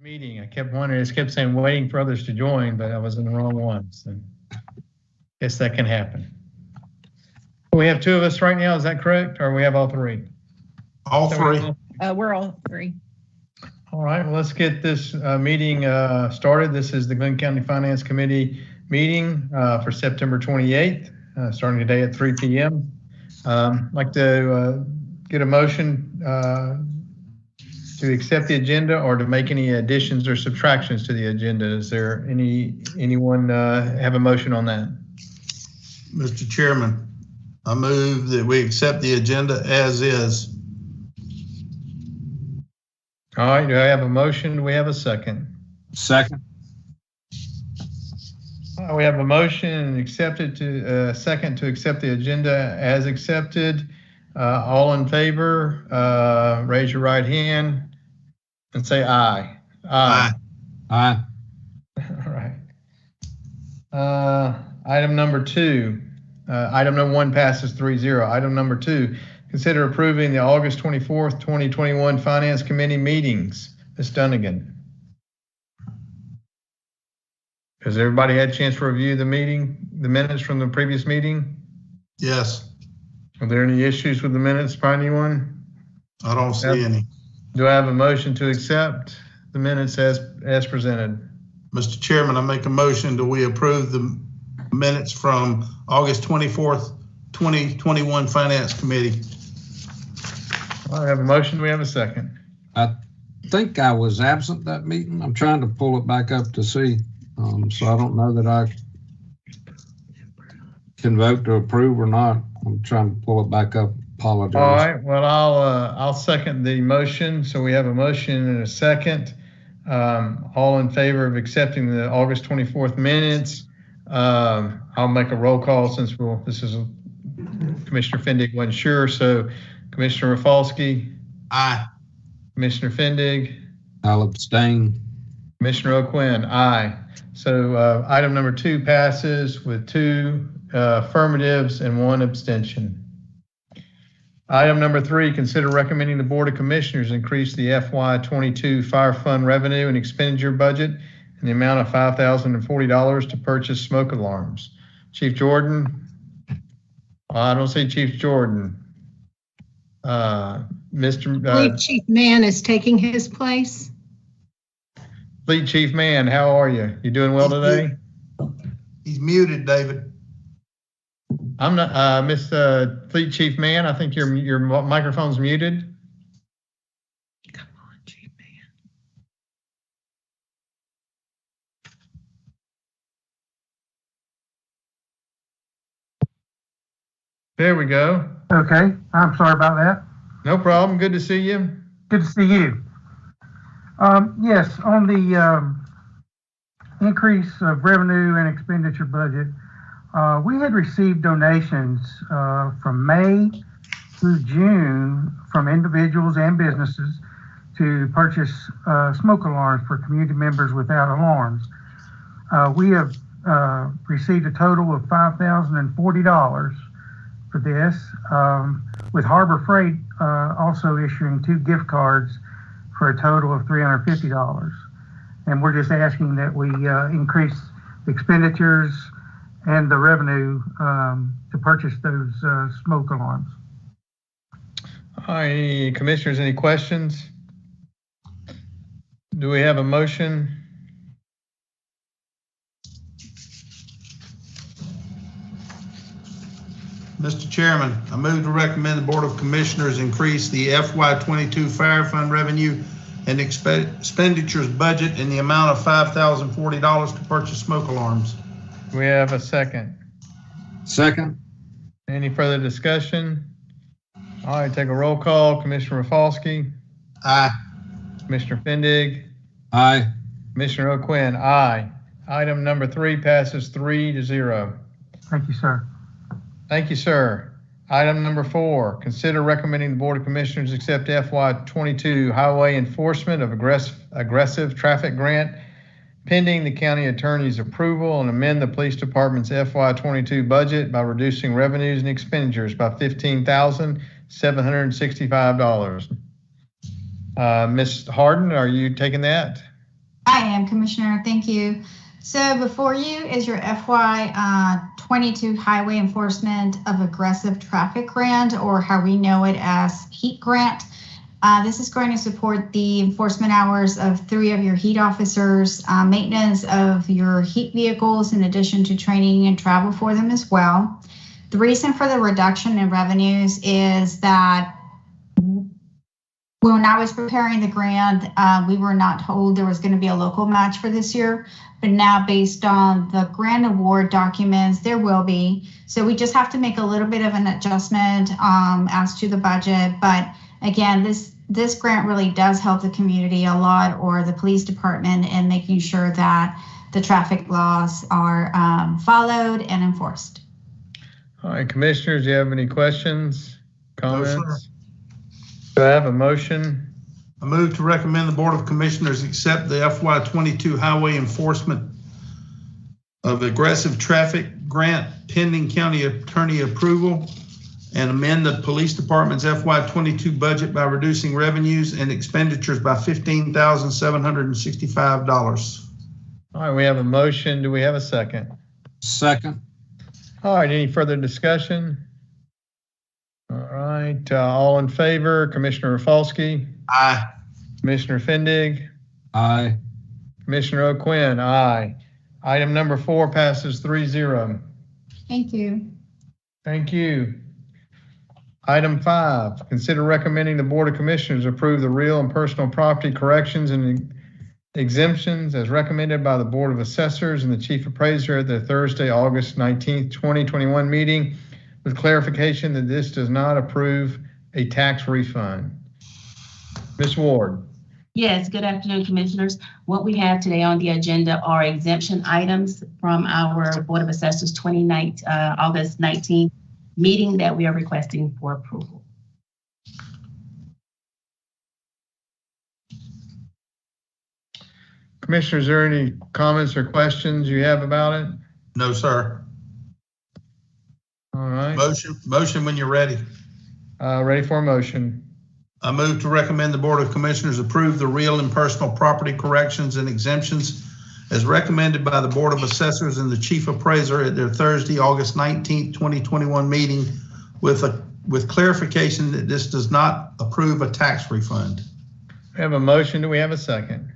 meeting. I kept wondering, it kept saying waiting for others to join, but I was in the wrong one. So guess that can happen. We have two of us right now. Is that correct? Or we have all three? All three. We're all three. All right, well, let's get this meeting started. This is the Glynn County Finance Committee meeting for September 28th, starting today at 3 p.m. I'd like to get a motion to accept the agenda or to make any additions or subtractions to the agenda. Is there anyone have a motion on that? Mr. Chairman, I move that we accept the agenda as is. All right, do I have a motion? Do we have a second? Second. We have a motion and accepted to second to accept the agenda as accepted. All in favor, raise your right hand and say aye. Aye. Aye. All right. Item number two. Item number one passes 3-0. Item number two, consider approving the August 24th, 2021 Finance Committee meetings. Ms. Dunnigan. Has everybody had a chance to review the minutes from the previous meeting? Yes. Are there any issues with the minutes by anyone? I don't see any. Do I have a motion to accept the minutes as presented? Mr. Chairman, I make a motion that we approve the minutes from August 24th, 2021 Finance Committee. I have a motion. Do we have a second? I think I was absent that meeting. I'm trying to pull it back up to see. So I don't know that I can vote to approve or not. I'm trying to pull it back up. Apologize. All right. Well, I'll second the motion. So we have a motion and a second. All in favor of accepting the August 24th minutes. I'll make a roll call since this is Commissioner Fendig wasn't sure. So Commissioner Rafalski. Aye. Commissioner Fendig. I'll abstain. Commissioner O'Quinn. Aye. So item number two passes with 2 affirmatives and 1 abstention. Item number three, consider recommending the Board of Commissioners increase the FY22 Fire Fund revenue and expenditure budget in the amount of $5,040 to purchase smoke alarms. Chief Jordan? I don't see Chief Jordan. I believe Chief Mann is taking his place. Fleet Chief Mann, how are you? You doing well today? He's muted, David. I'm not, Miss Fleet Chief Mann, I think your microphone's muted. Come on, Chief Mann. There we go. Okay, I'm sorry about that. No problem. Good to see you. Good to see you. Yes, on the increase of revenue and expenditure budget, we had received donations from May through June from individuals and businesses to purchase smoke alarms for community members without alarms. We have received a total of $5,040 for this, with Harbor Freight also issuing 2 gift cards for a total of $350. And we're just asking that we increase the expenditures and the revenue to purchase those smoke alarms. All right, any commissioners, any questions? Do we have a motion? Mr. Chairman, I move to recommend the Board of Commissioners increase the FY22 Fire Fund revenue and expenditures budget in the amount of $5,040 to purchase smoke alarms. We have a second. Second. Any further discussion? All right, take a roll call. Commissioner Rafalski. Aye. Commissioner Fendig. Aye. Commissioner O'Quinn. Aye. Item number 3 passes 3-0. Thank you, sir. Thank you, sir. Item number 4, consider recommending the Board of Commissioners accept FY22 Highway Enforcement of Aggressive Traffic Grant pending the county attorney's approval and amend the police department's FY22 budget by reducing revenues and expenditures by $15,765. Ms. Harden, are you taking that? I am, Commissioner. Thank you. So before you is your FY 22 Highway Enforcement of Aggressive Traffic Grant, or how we know it as HEAT grant. This is going to support the enforcement hours of 3 of your HEAT officers, maintenance of your HEAT vehicles, in addition to training and travel for them as well. The reason for the reduction in revenues is that when I was preparing the grant, we were not told there was going to be a local match for this year, but now based on the grant award documents, there will be. So we just have to make a little bit of an adjustment as to the budget. But again, this grant really does help the community a lot, or the police department, in making sure that the traffic laws are followed and enforced. All right, commissioners, do you have any questions, comments? No, sir. Do I have a motion? I move to recommend the Board of Commissioners accept the FY 22 Highway Enforcement of Aggressive Traffic Grant pending county attorney approval, and amend the police department's FY 22 budget by reducing revenues and expenditures by $15,765. All right, we have a motion. Do we have a second? Second. All right, any further discussion? All right, all in favor, Commissioner Rafalski? Aye. Commissioner Fendig? Aye. Commissioner O'Quinn? Aye. Item number 4 passes 3-0. Thank you. Thank you. Item 5, consider recommending the Board of Commissioners approve the real and personal property corrections and exemptions as recommended by the Board of Assessors and the Chief Appraiser at their Thursday, August 19th, 2021 meeting, with clarification that this does not approve a tax refund. Ms. Ward. Yes, good afternoon, Commissioners. What we have today on the agenda are exemption items from our Board of Assessors August 19th meeting that we are requesting for approval. Commissioners, are there any comments or questions you have about it? No, sir. All right. Motion when you're ready. Ready for a motion. I move to recommend the Board of Commissioners approve the real and personal property corrections and exemptions as recommended by the Board of Assessors and the Chief Appraiser at their Thursday, August 19th, 2021 meeting, with clarification that this does not approve a tax refund. We have a motion. Do we have a second?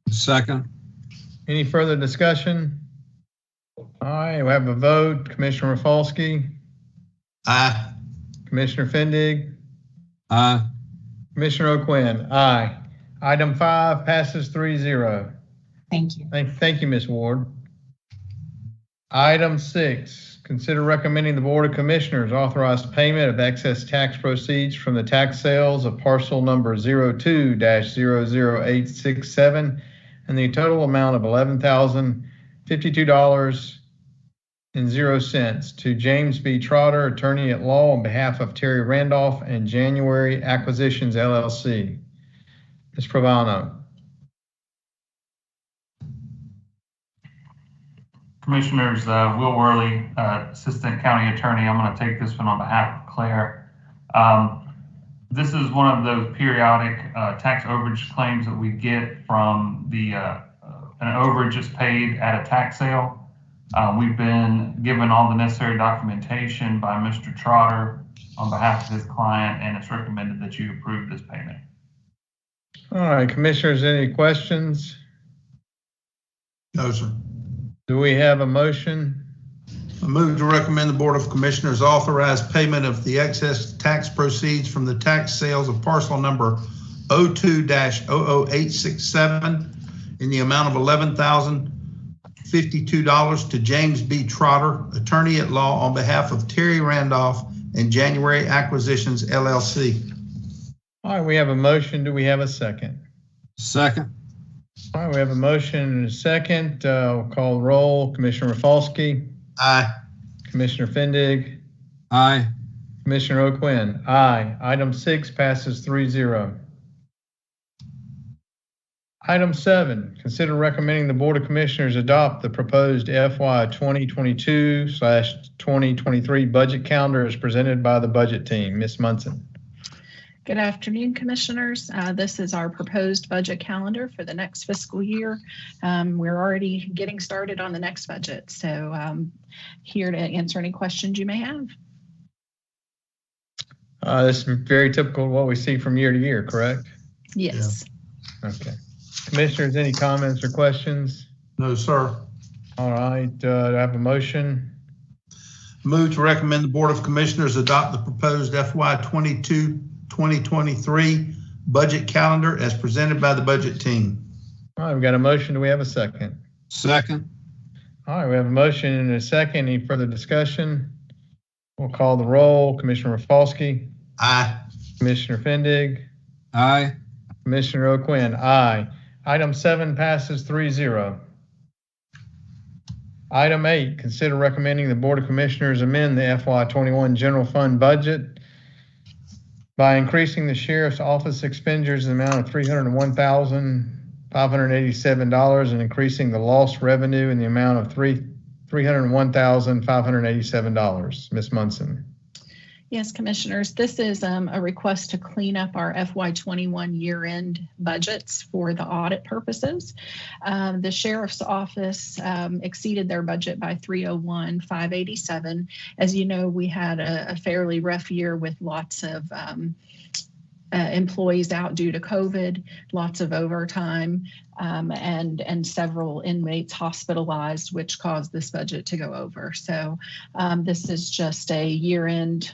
Second. Any further discussion? All right, we have a vote. Commissioner Rafalski? Aye. Commissioner Fendig? Aye. Commissioner O'Quinn? Aye. Item 5 passes 3-0. Thank you. Thank you, Ms. Ward. Item 6, consider recommending the Board of Commissioners authorize payment of excess tax proceeds from the tax sales of parcel number 02-00867 and the total amount of $11,052.00 to James B. Trotter, attorney at law, on behalf of Terry Randolph and January Acquisitions, LLC. Ms. Provano. Commissioners, Will Worley, Assistant County Attorney. I'm going to take this one on behalf of Claire. This is one of those periodic tax overage claims that we get from an overage is paid at a tax sale. We've been given all the necessary documentation by Mr. Trotter on behalf of his client, and it's recommended that you approve this payment. All right, Commissioners, any questions? No, sir. Do we have a motion? I move to recommend the Board of Commissioners authorize payment of the excess tax proceeds from the tax sales of parcel number 02-00867 in the amount of $11,052 to James B. Trotter, attorney at law, on behalf of Terry Randolph and January Acquisitions, LLC. All right, we have a motion. Do we have a second? Second. All right, we have a motion and a second. We'll call the roll. Commissioner Rafalski? Aye. Commissioner Fendig? Aye. Commissioner O'Quinn? Aye. Item 6 passes 3-0. Item 7, consider recommending the Board of Commissioners adopt the proposed FY 2022/2023 budget calendar as presented by the budget team. Ms. Munson. Good afternoon, Commissioners. This is our proposed budget calendar for the next fiscal year. We're already getting started on the next budget, so here to answer any questions you may have. This is very typical of what we see from year to year, correct? Yes. Yeah. Okay. Commissioners, any comments or questions? No, sir. All right. Do I have a motion? Move to recommend the Board of Commissioners adopt the proposed FY22-2023 budget calendar as presented by the budget team. All right, we've got a motion. Do we have a second? Second. All right, we have a motion and a second. Any further discussion? We'll call the roll. Commissioner Rafalski. Aye. Commissioner Fendig. Aye. Commissioner O'Quinn. Aye. Item 7 passes 3-0. Item 8, consider recommending the Board of Commissioners amend the FY21 general fund budget by increasing the sheriff's office expenditures in the amount of $301,587 and increasing the lost revenue in the amount of $301,587. Ms. Munson. Yes, Commissioners, this is a request to clean up our FY21 year-end budgets for the audit purposes. The Sheriff's Office exceeded their budget by $301,587. As you know, we had a fairly rough year with lots of employees out due to COVID, lots of overtime, and several inmates hospitalized, which caused this budget to go over. So this is just a year-end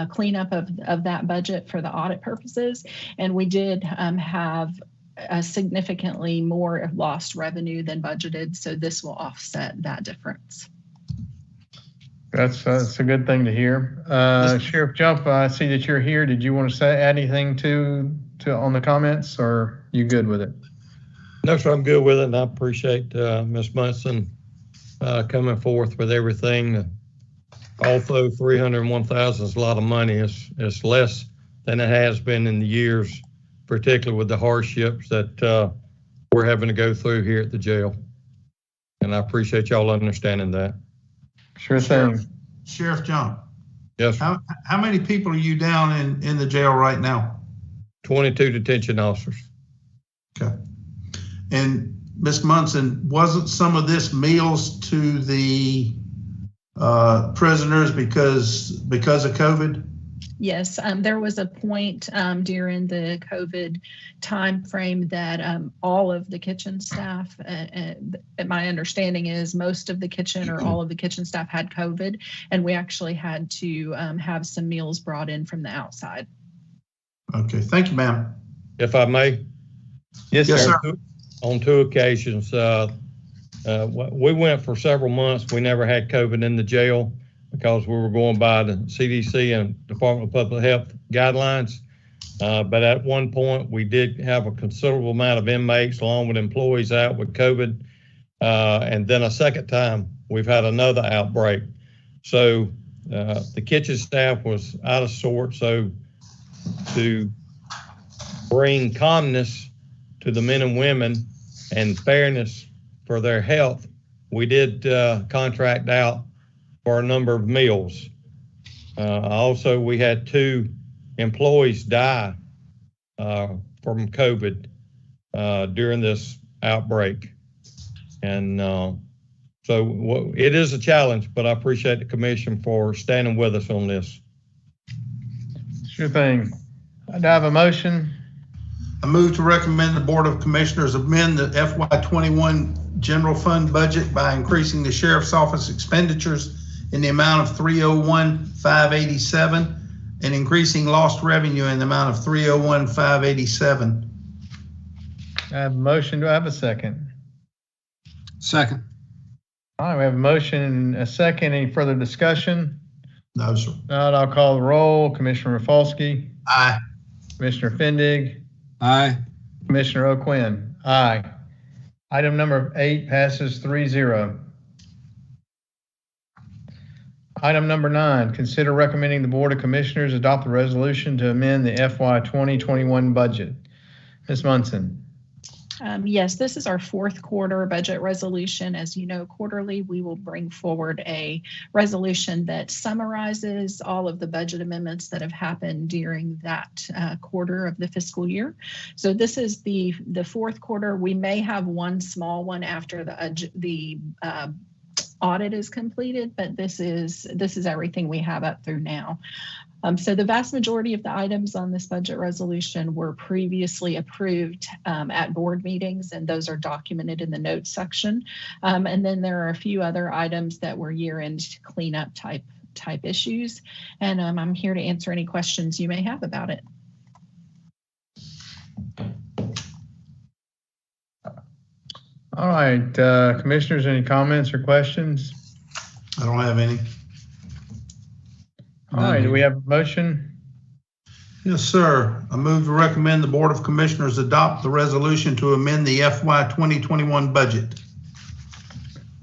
cleanup of that budget for the audit purposes. And we did have a significantly more lost revenue than budgeted, so this will offset that difference. That's a good thing to hear. Sheriff Jump, I see that you're here. Did you want to add anything to on the comments, or you good with it? No, sir, I'm good with it, and I appreciate Ms. Munson coming forth with everything. Although $301,000 is a lot of money, it's less than it has been in the years, particularly with the hardships that we're having to go through here at the jail. And I appreciate y'all understanding that. Sure thing. Sheriff John. Yes, sir. How many people are you down in the jail right now? 22 detention officers. Okay. And Ms. Munson, wasn't some of this meals to the prisoners because of COVID? Yes, there was a point during the COVID time frame that all of the kitchen staff, my understanding is most of the kitchen or all of the kitchen staff had COVID, and we actually had to have some meals brought in from the outside. Okay, thank you, ma'am. If I may? Yes, sir. On two occasions, we went for several months. We never had COVID in the jail because we were going by the CDC and Department of Public Health guidelines. But at one point, we did have a considerable amount of inmates along with employees out with COVID. And then a second time, we've had another outbreak. So the kitchen staff was out of sorts. So to bring calmness to the men and women and fairness for their health, we did contract out for a number of meals. Also, we had 2 employees die from COVID during this outbreak. And so it is a challenge, but I appreciate the commission for standing with us on this. Sure thing. I have a motion. I move to recommend the Board of Commissioners amend the FY21 general fund budget by increasing the Sheriff's Office expenditures in the amount of $301,587 and increasing lost revenue in the amount of $301,587. I have a motion. Do I have a second? Second. All right, we have a motion and a second. Any further discussion? No, sir. Not, I'll call the roll. Commissioner Rafalski. Aye. Commissioner Fendig. Aye. Commissioner O'Quinn. Aye. Item number 8 passes 3-0. Item number 9, consider recommending the Board of Commissioners adopt a resolution to amend the FY 2021 budget. Ms. Munson. Yes, this is our fourth quarter budget resolution. As you know, quarterly, we will bring forward a resolution that summarizes all of the budget amendments that have happened during that quarter of the fiscal year. So this is the fourth quarter. We may have one small one after the audit is completed, but this is everything we have up through now. So the vast majority of the items on this budget resolution were previously approved at board meetings, and those are documented in the notes section. And then there are a few other items that were year-end cleanup type issues. And I'm here to answer any questions you may have about it. All right, commissioners, any comments or questions? I don't have any. All right, do we have a motion? Yes, sir. I move to recommend the Board of Commissioners adopt the resolution to amend the FY 2021 budget.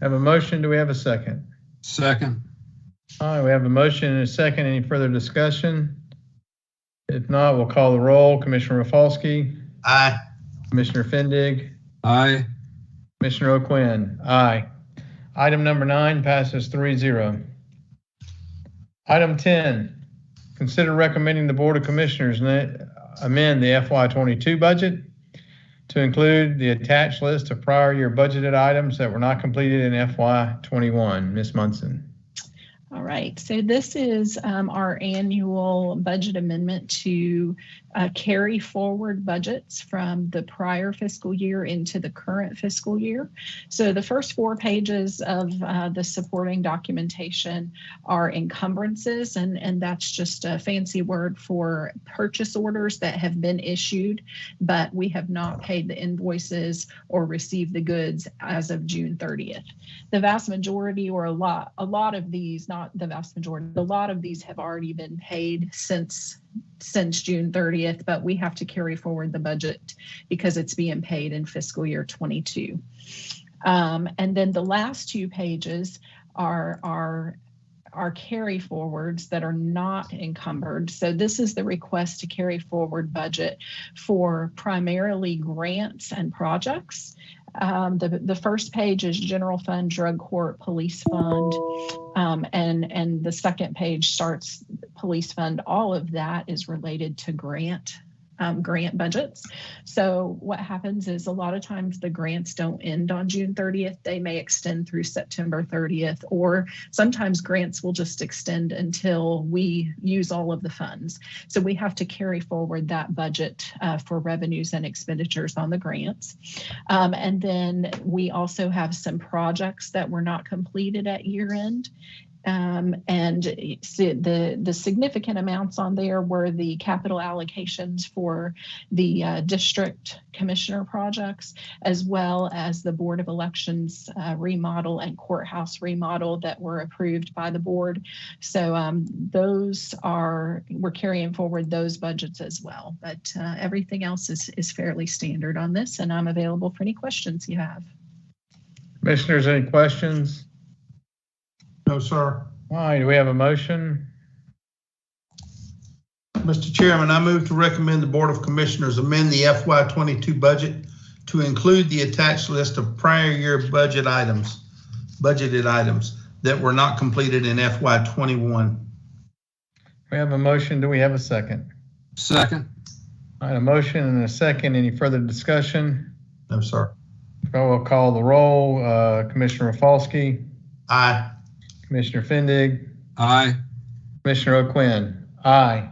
Have a motion, do we have a second? Second. All right, we have a motion and a second. Any further discussion? If not, we'll call the roll. Commissioner Rafalski? Aye. Commissioner Fendig? Aye. Commissioner O'Quinn? Aye. Item number 9 passes 3-0. Item 10, consider recommending the Board of Commissioners amend the FY22 budget to include the attached list of prior year budgeted items that were not completed in FY21. Ms. Munson. All right, so this is our annual budget amendment to carry forward budgets from the prior fiscal year into the current fiscal year. So the first 4 pages of the supporting documentation are encumbrances, and that's just a fancy word for purchase orders that have been issued, but we have not paid the invoices or received the goods as of June 30th. The vast majority, or a lot of these, not the vast majority, a lot of these have already been paid since June 30th, but we have to carry forward the budget because it's being paid in fiscal year 22. And then the last 2 pages are carry forwards that are not encumbered. So this is the request to carry forward budget for primarily grants and projects. The first page is general fund, drug court, police fund, and the second page starts police fund. All of that is related to grant budgets. So what happens is a lot of times the grants don't end on June 30th. They may extend through September 30th, or sometimes grants will just extend until we use all of the funds. So we have to carry forward that budget for revenues and expenditures on the grants. And then we also have some projects that were not completed at year end. And the significant amounts on there were the capital allocations for the district commissioner projects, as well as the Board of Elections remodel and courthouse remodel that were approved by the board. So we're carrying forward those budgets as well. But everything else is fairly standard on this, and I'm available for any questions you have. Commissioners, any questions? No, sir. All right, do we have a motion? Mr. Chairman, I move to recommend the Board of Commissioners amend the FY22 budget to include the attached list of prior year budgeted items that were not completed in FY21. We have a motion. Do we have a second? Second. All right, a motion and a second. Any further discussion? No, sir. We'll call the roll. Commissioner Rafalski? Aye. Commissioner Fendig? Aye. Commissioner O'Quinn? Aye.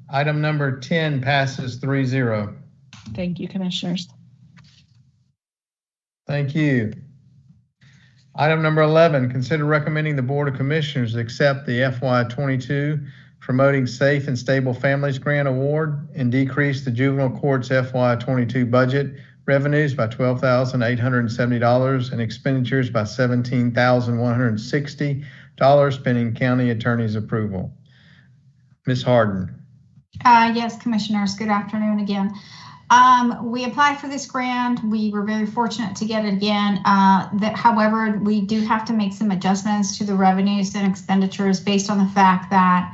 Item number 10 passes 3-0. Thank you, commissioners. Thank you. Item number 11, consider recommending the Board of Commissioners accept the FY22 Promoting Safe and Stable Families Grant Award and decrease the Juvenile Court's FY22 budget revenues by $12,870 and expenditures by $17,160, pending county attorney's approval. Ms. Harden. Yes, commissioners, good afternoon again. We applied for this grant. We were very fortunate to get it again. However, we do have to make some adjustments to the revenues and expenditures based on the fact that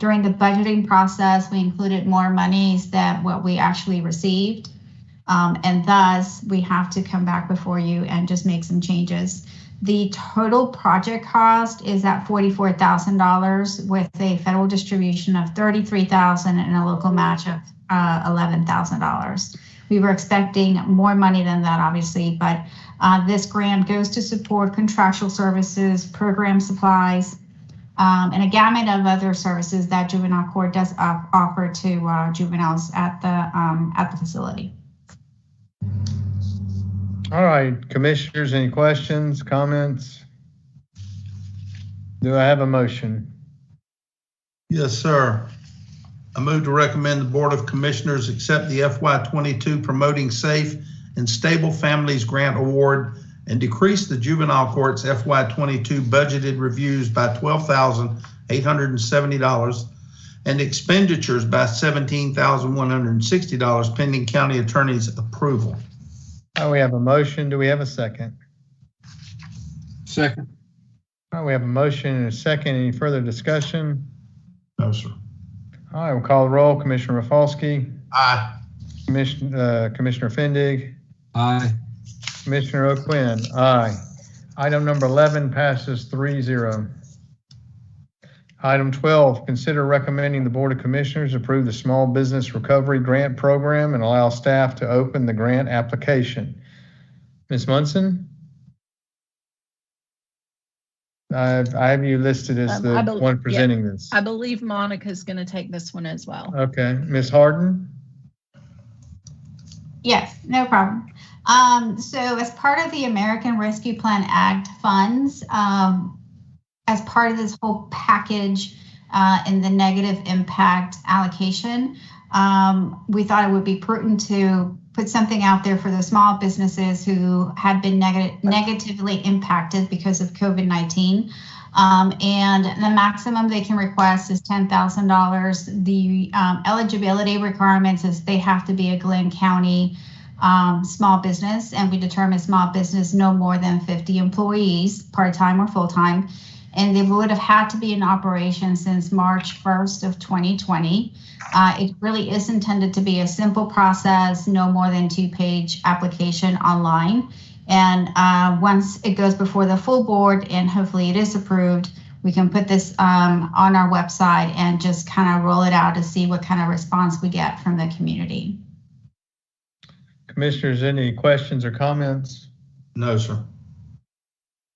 during the budgeting process, we included more monies than what we actually received. And thus we have to come back before you and just make some changes. The total project cost is at $44,000 with a federal distribution of $33,000 and a local match of $11,000. We were expecting more money than that, obviously, but this grant goes to support contractual services, program supplies, and a gamut of other services that juvenile court does offer to juveniles at the facility. All right, commissioners, any questions, comments? Do I have a motion? Yes, sir. I move to recommend the Board of Commissioners accept the FY22 Promoting Safe and Stable Families Grant Award and decrease the Juvenile Court's FY22 budgeted reviews by $12,870 and expenditures by $17,160 pending county attorney's approval. We have a motion. Do we have a second? Second. All right, we have a motion and a second. Any further discussion? No, sir. All right, we'll call the roll. Commissioner Rafalski. Aye. Commissioner Fendig. Aye. Commissioner O'Quinn. Aye. Item number 11 passes 3-0. Item 12, consider recommending the Board of Commissioners approve the Small Business Recovery Grant Program and allow staff to open the grant application. Ms. Munson? I have you listed as the one presenting this. I believe Monica's going to take this one as well. Okay. Ms. Harden? Yes, no problem. So as part of the American Rescue Plan Act funds, as part of this whole package in the negative impact allocation, we thought it would be prudent to put something out there for the small businesses who had been negatively impacted because of COVID-19. And the maximum they can request is $10,000. The eligibility requirements is they have to be a Glynn County small business, and we determine small business no more than 50 employees, part-time or full-time. And they would have had to be in operation since March 1st of 2020. It really is intended to be a simple process, no more than 2-page application online. And once it goes before the full board and hopefully it is approved, we can put this on our website and just kind of roll it out to see what kind of response we get from the community. Commissioners, any questions or comments? No, sir.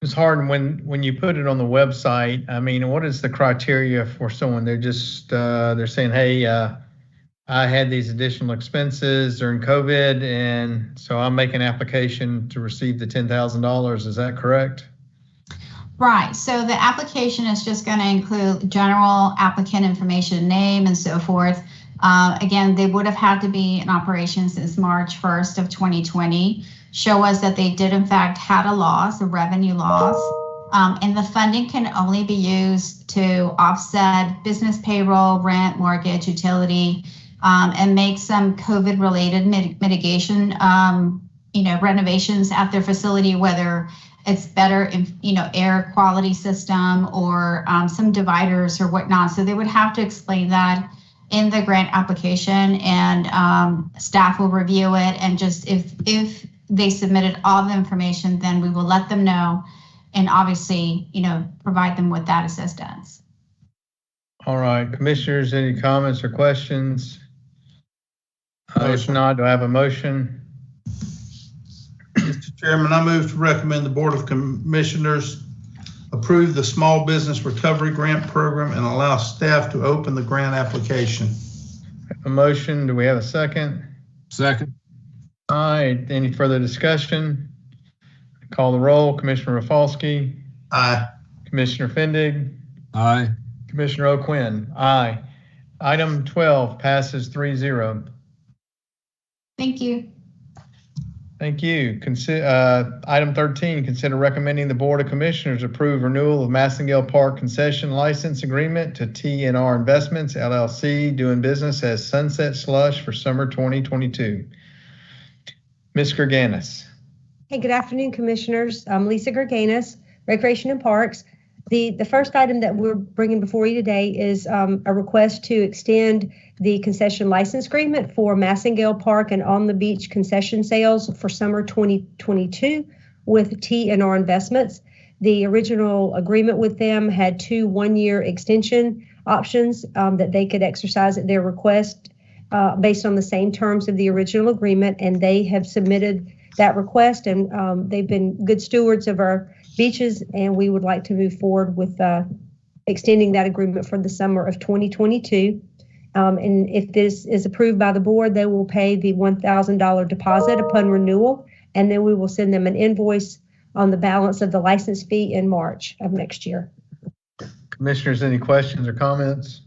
Ms. Harden, when you put it on the website, I mean, what is the criteria for someone? They're just, they're saying, hey, I had these additional expenses during COVID, and so I'm making an application to receive the $10,000. Is that correct? Right. So the application is just going to include general applicant information, name, and so forth. Again, they would have had to be in operation since March 1st of 2020. Show us that they did in fact had a loss, a revenue loss, and the funding can only be used to offset business payroll, rent, mortgage, utility, and make some COVID-related mitigation, renovations at their facility, whether it's better, air quality system or some dividers or whatnot. So they would have to explain that in the grant application, and staff will review it. And just if they submitted all the information, then we will let them know and obviously, provide them with that assistance. All right, commissioners, any comments or questions? If not, do I have a motion? Mr. Chairman, I move to recommend the Board of Commissioners approve the Small Business Recovery Grant Program and allow staff to open the grant application. A motion, do we have a second? Second. All right, any further discussion? Call the roll. Commissioner Rafalski. Aye. Commissioner Fendig. Aye. Commissioner O'Quinn. Aye. Item 12 passes 3-0. Thank you. Thank you. Item 13, consider recommending the Board of Commissioners approve renewal of Massengale Park concession license agreement to T&R Investments, LLC, doing business as Sunset Slush for summer 2022. Ms. Gerganis. Hey, good afternoon, Commissioners. I'm Lisa Gerganis, Recreation and Parks. The first item that we're bringing before you today is a request to extend the concession license agreement for Massengale Park and On the Beach concession sales for summer 2022 with T&R Investments. The original agreement with them had 2 one-year extension options that they could exercise at their request based on the same terms of the original agreement, and they have submitted that request, and they've been good stewards of our beaches, and we would like to move forward with extending that agreement for the summer of 2022. And if this is approved by the board, they will pay the $1,000 deposit upon renewal, and then we will send them an invoice on the balance of the license fee in March of next year. Commissioners, any questions or comments?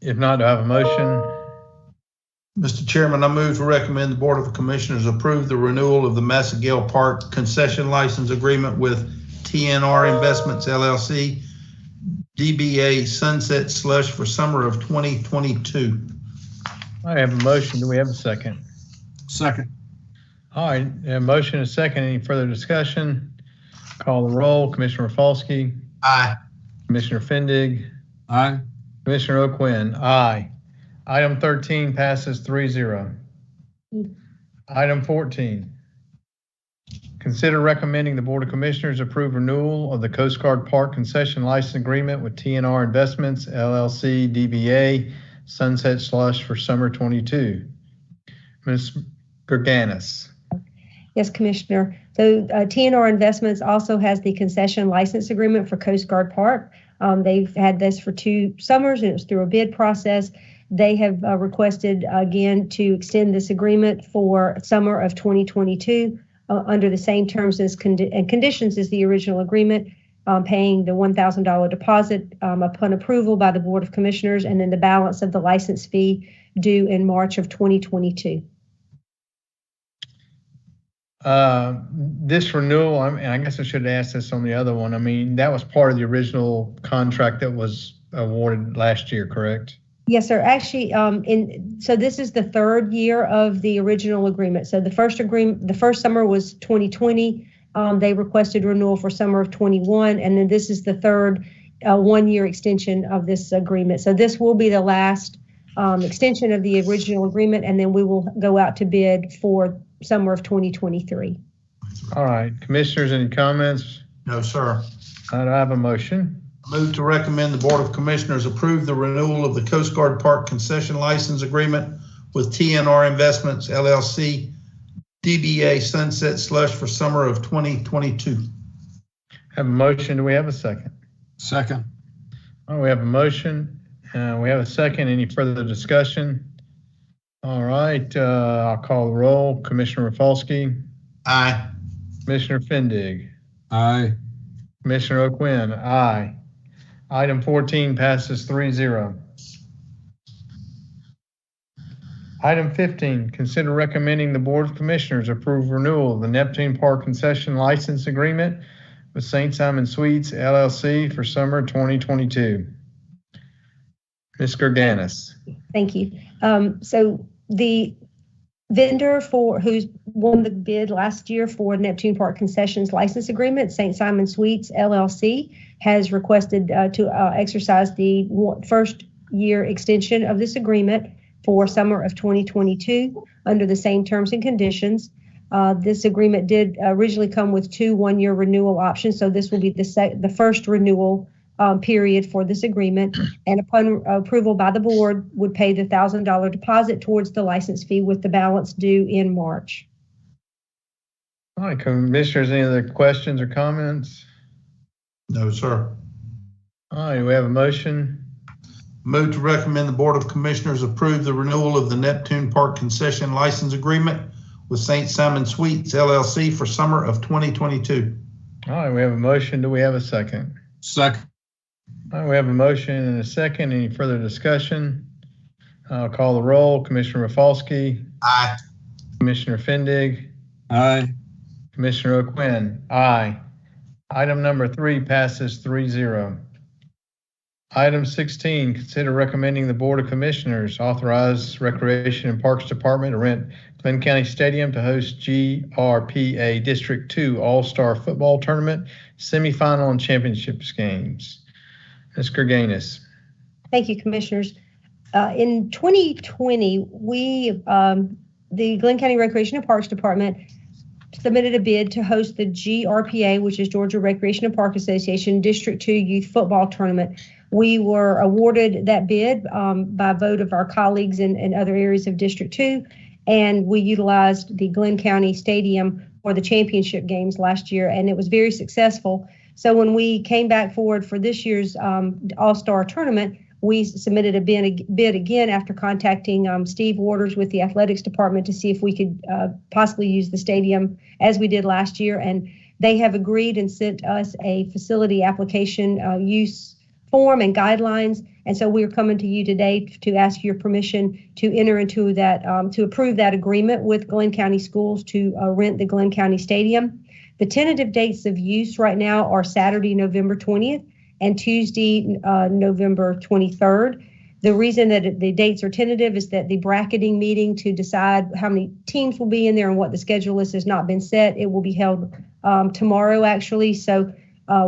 If not, do I have a motion? Mr. Chairman, I move to recommend the Board of Commissioners approve the renewal of the Massengale Park concession license agreement with TNR Investments LLC, DBA Sunset Slush for summer of 2022. I have a motion. Do we have a second? Second. All right, a motion and a second. Any further discussion? Call the roll. Commissioner Rafalski. Aye. Commissioner Fendig. Aye. Commissioner O'Quinn. Aye. Item 13 passes 3-0. Item 14. Consider recommending the Board of Commissioners approve renewal of the Coast Guard Park concession license agreement with TNR Investments, LLC, DBA, Sunset Slush for summer 22. Ms. Gerganis. Yes, Commissioner. So TNR Investments also has the concession license agreement for Coast Guard Park. They've had this for 2 summers, and it was through a bid process. They have requested again to extend this agreement for summer of 2022 under the same terms and conditions as the original agreement, paying the $1,000 deposit upon approval by the Board of Commissioners, and then the balance of the license fee due in March of 2022. This renewal, and I guess I should have asked this on the other one. I mean, that was part of the original contract that was awarded last year, correct? Yes, sir. Actually, so this is the 3rd year of the original agreement. So the first summer was 2020. They requested renewal for summer of 21, and then this is the 3rd one-year extension of this agreement. So this will be the last extension of the original agreement, and then we will go out to bid for summer of 2023. All right, commissioners, any comments? No, sir. I have a motion. Move to recommend the Board of Commissioners approve the renewal of the Coast Guard Park concession license agreement with TNR Investments LLC, DBA Sunset Slush for summer of 2022. Have a motion. Do we have a second? Second. Oh, we have a motion. We have a second. Any further discussion? All right, I'll call the roll. Commissioner Rafalski. Aye. Commissioner Fendig. Aye. Commissioner O'Quinn. Aye. Item 14 passes 3-0. Item 15, consider recommending the Board of Commissioners approve renewal of the Neptune Park concession license agreement with St. Simon Suites, LLC for summer 2022. Ms. Gerganis. Thank you. So the vendor who's won the bid last year for Neptune Park concessions license agreement, St. Simon Suites, LLC, has requested to exercise the 1st year extension of this agreement for summer of 2022 under the same terms and conditions. This agreement did originally come with 2 one-year renewal options, so this will be the first renewal period for this agreement, and upon approval by the board would pay the $1,000 deposit towards the license fee with the balance due in March. All right, commissioners, any other questions or comments? No, sir. All right, we have a motion. Move to recommend the Board of Commissioners approve the renewal of the Neptune Park concession license agreement with St. Simon Suites LLC for summer of 2022. All right, we have a motion. Do we have a second? Second. All right, we have a motion and a second. Any further discussion? I'll call the roll. Commissioner Rafalski. Aye. Commissioner Fendig. Aye. Commissioner O'Quinn. Aye. Item number 3 passes 3-0. Item 16, consider recommending the Board of Commissioners authorize Recreation and Parks Department to rent Glynn County Stadium to host GRPA District 2 All-Star Football Tournament, semifinal and championships games. Ms. Gerganis. Thank you, Commissioners. In 2020, the Glynn County Recreation and Parks Department submitted a bid to host the GRPA, which is Georgia Recreation and Park Association District 2 Youth Football Tournament. We were awarded that bid by vote of our colleagues in other areas of District 2, and we utilized the Glynn County Stadium for the championship games last year, and it was very successful. So when we came back forward for this year's All-Star Tournament, we submitted a bid again after contacting Steve Waters with the athletics department to see if we could possibly use the stadium as we did last year. And they have agreed and sent us a facility application use form and guidelines. And so we're coming to you today to ask your permission to enter into that, to approve that agreement with Glynn County Schools to rent the Glynn County Stadium. The tentative dates of use right now are Saturday, November 20th. And Tuesday, November 23rd. The reason that the dates are tentative is that the bracketing meeting to decide how many teams will be in there and what the schedule is has not been set. It will be held tomorrow, actually. So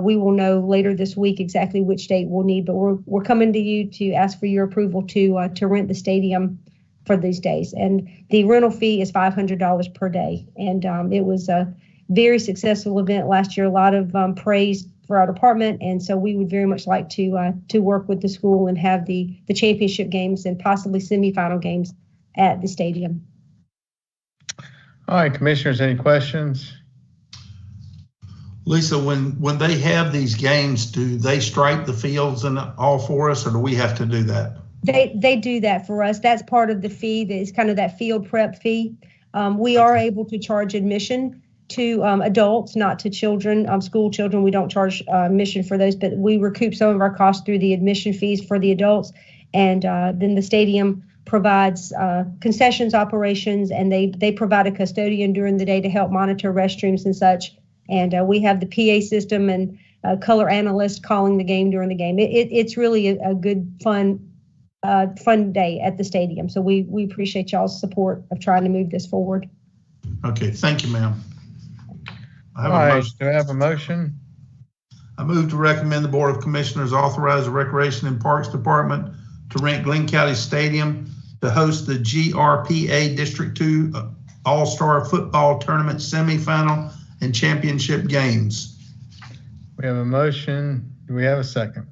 we will know later this week exactly which date we'll need. But we're coming to you to ask for your approval to rent the stadium for these days. And the rental fee is $500 per day. And it was a very successful event last year. A lot of praise for our department, and so we would very much like to work with the school and have the championship games and possibly semifinal games at the stadium. All right, Commissioners, any questions? Lisa, when they have these games, do they stripe the fields and all for us, or do we have to do that? They do that for us. That's part of the fee. That is kind of that field prep fee. We are able to charge admission to adults, not to children, school children. We don't charge admission for those, but we recoup some of our costs through the admission fees for the adults. And then the stadium provides concessions operations, and they provide a custodian during the day to help monitor restrooms and such. And we have the PA system and color analyst calling the game during the game. It's really a good, fun day at the stadium. So we appreciate y'all's support of trying to move this forward. Okay, thank you, ma'am. All right, do I have a motion? I move to recommend the Board of Commissioners authorize the Recreation and Parks Department to rent Glynn County Stadium to host the GRPA District 2 All-Star Football Tournament semifinal and championship games. We have a motion. Do we have a second?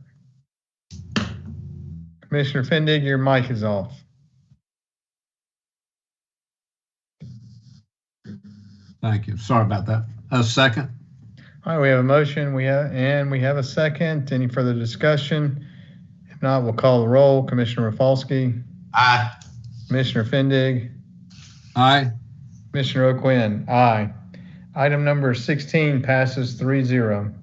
Commissioner Fendig, your mic is off. Thank you. Sorry about that. A second. All right, we have a motion. We have a second. Any further discussion? If not, we'll call the roll. Commissioner Rafalski. Aye. Commissioner Fendig. Aye. Commissioner O'Quinn. Aye. Item number 16 passes 3-0.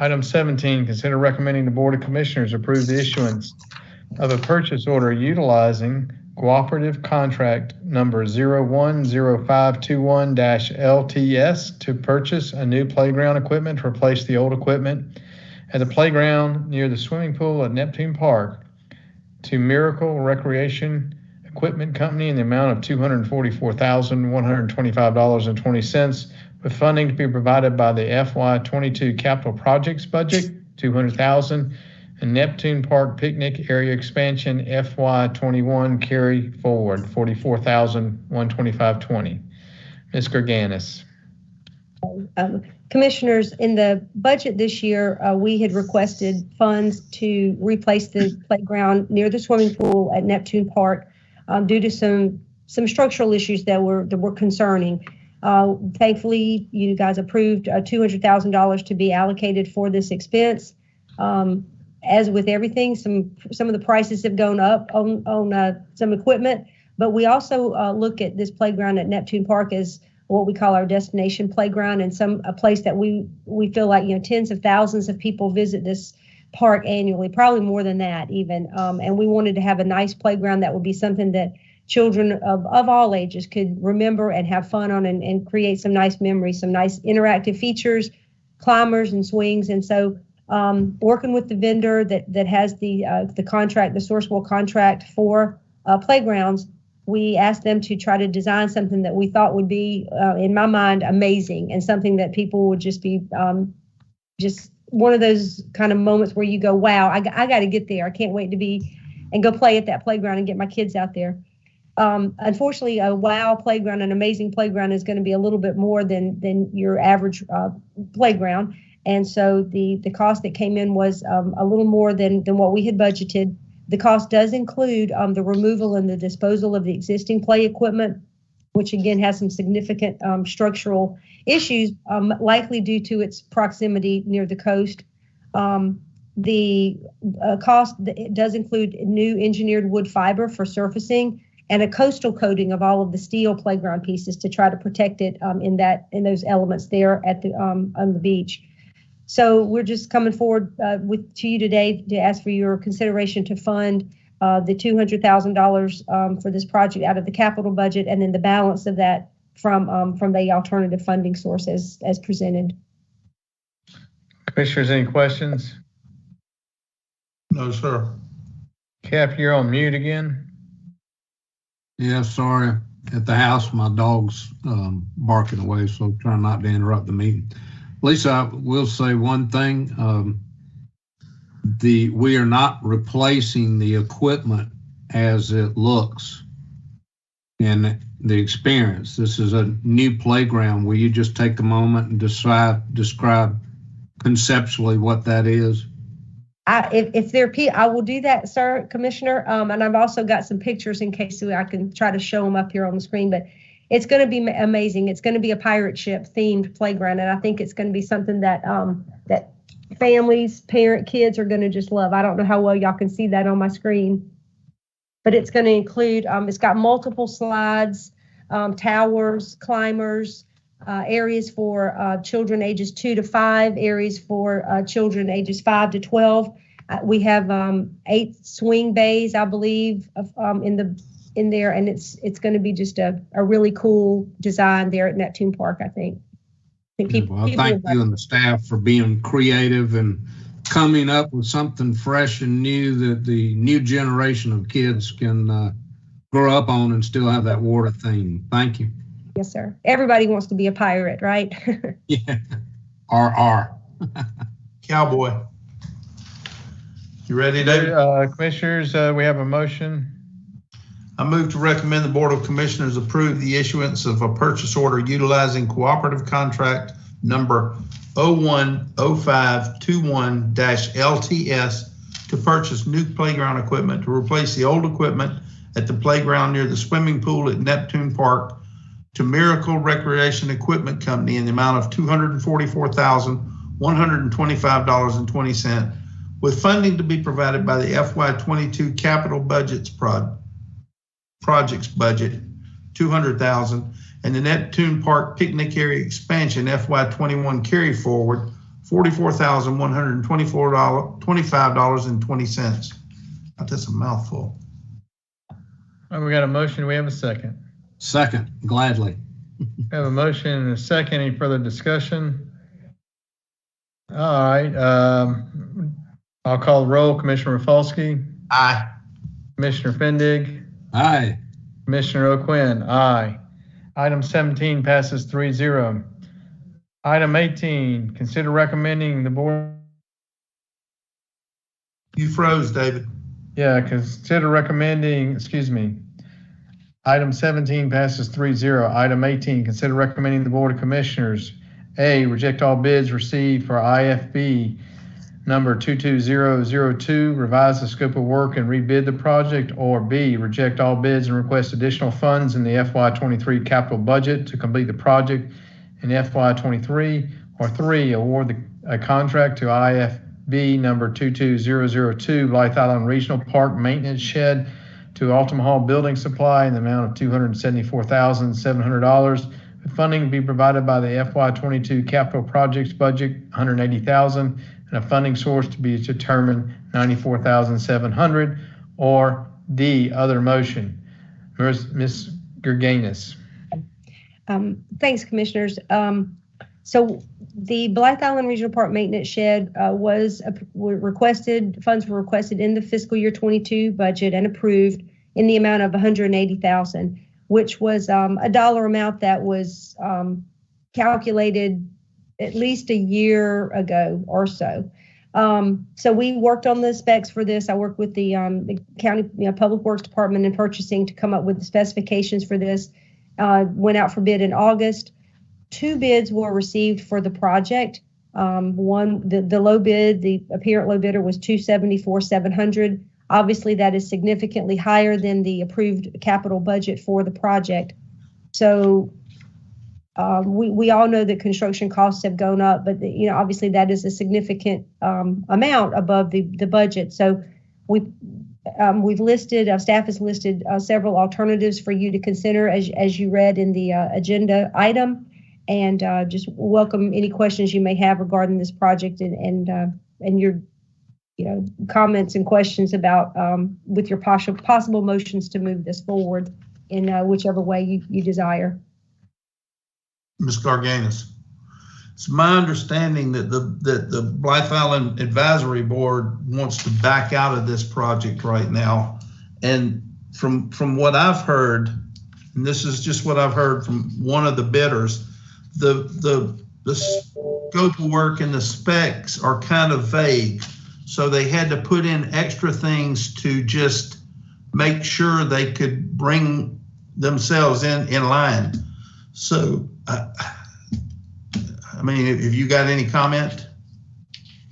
Item 17, consider recommending the Board of Commissioners approve the issuance of a purchase order utilizing cooperative contract number 010521-LTS to purchase a new playground equipment to replace the old equipment at the playground near the swimming pool at Neptune Park to Miracle Recreation Equipment Company in the amount of $244,125.20, with funding to be provided by the FY22 Capital Projects budget, $200,000, and Neptune Park Picnic Area Expansion FY21 carry forward, $44,125.20. Ms. Gerganis. Commissioners, in the budget this year, we had requested funds to replace the playground near the swimming pool at Neptune Park due to some structural issues that were concerning. Thankfully, you guys approved $200,000 to be allocated for this expense. As with everything, some of the prices have gone up on some equipment, but we also look at this playground at Neptune Park as what we call our destination playground, and a place that we feel like, tens of thousands of people visit this park annually, probably more than that even. And we wanted to have a nice playground that would be something that children of all ages could remember and have fun on and create some nice memories, some nice interactive features, climbers and swings. And so working with the vendor that has the contract, the Sourcewell contract for playgrounds. We asked them to try to design something that we thought would be, in my mind, amazing, and something that people would just be just one of those kind of moments where you go, wow, I got to get there. I can't wait to be and go play at that playground and get my kids out there. Unfortunately, a wow playground, an amazing playground, is going to be a little bit more than your average playground. And so the cost that came in was a little more than what we had budgeted. The cost does include the removal and the disposal of the existing play equipment, which again has some significant structural issues, likely due to its proximity near the coast. The cost does include new engineered wood fiber for surfacing and a coastal coating of all of the steel playground pieces to try to protect it in those elements there at the on the beach. So we're just coming forward to you today to ask for your consideration to fund the $200,000 for this project out of the capital budget, and then the balance of that from the alternative funding source as presented. Commissioners, any questions? No, sir. Cap, you're on mute again. Yeah, sorry. At the house, my dog's barking away, so I'm trying not to interrupt the meeting. Lisa, I will say one thing. We are not replacing the equipment as it looks in the experience. This is a new playground. Will you just take a moment and describe conceptually what that is? If they're, I will do that, sir, Commissioner. And I've also got some pictures in case I can try to show them up here on the screen. But it's going to be amazing. It's going to be a pirate ship themed playground, and I think it's going to be something that that families, kids are going to just love. I don't know how well y'all can see that on my screen, but it's going to include. It's got multiple slides, towers, climbers, areas for children ages 2 to 5, areas for children ages 5 to 12. We have 8 swing bays, I believe, in there, and it's going to be just a really cool design there at Neptune Park, I think. Thank you and the staff for being creative and coming up with something fresh and new that the new generation of kids can grow up on and still have that water theme. Thank you. Yes, sir. Everybody wants to be a pirate, right? Yeah. R. Cowboy. You ready, David? Commissioners, we have a motion. I move to recommend the Board of Commissioners approve the issuance of a purchase order utilizing cooperative contract number 010521-LTS to purchase new playground equipment to replace the old equipment at the playground near the swimming pool at Neptune Park to Miracle Recreation Equipment Company in the amount of $244,125.20, with funding to be provided by the FY22 capital projects budget, $200,000, and the Neptune Park picnic area expansion FY21 carry forward, $44,125.20. That's a mouthful. We got a motion. We have a second. Second, gladly. We have a motion and a second. Any further discussion? All right. I'll call the roll. Commissioner Rafalski. Aye. Commissioner Fendig. Aye. Commissioner O'Quinn. Aye. Item 17 passes 3-0. Item 18, consider recommending the board. You froze, David. Yeah, consider recommending, Item 17 passes 3-0. Item 18, consider recommending the Board of Commissioners, A, reject all bids received for IFB number 22002, revise the scope of work and rebid the project, or B, reject all bids and request additional funds in the FY23 capital budget to complete the project in FY23, or 3, award a contract to IFB number 22002, Blythe Island Regional Park Maintenance Shed to Altam Hall Building Supply in the amount of $274,700, with funding to be provided by the FY22 capital projects budget, $180,000, and a funding source to be determined, $94,700, or D, other motion. Ms. Gerganis. Thanks, Commissioners. So The Blythe Island Regional Park Maintenance Shed were requested, funds were requested in the fiscal year 22 budget and approved in the amount of $180,000, which was a dollar amount that was calculated at least a year ago or so. So we worked on the specs for this. I worked with the county Public Works Department and purchasing to come up with the specifications for this. Went out for bid in August. 2 bids were received for the project. One, the low bid, the apparent low bidder was $274,700. Obviously, that is significantly higher than the approved capital budget for the project. So we all know that construction costs have gone up, but obviously that is a significant amount above the budget. So we've listed, staff has listed several alternatives for you to consider as you read in the agenda item. And just welcome any questions you may have regarding this project and your comments and questions about with your possible motions to move this forward in whichever way you desire. Ms. Garganis, it's my understanding that the Blythe Island Advisory Board wants to back out of this project right now. And from what I've heard, and this is just what I've heard from one of the bidders, the scope of work and the specs are kind of vague. So they had to put in extra things to just make sure they could bring themselves in line. So, I mean, if you got any comment?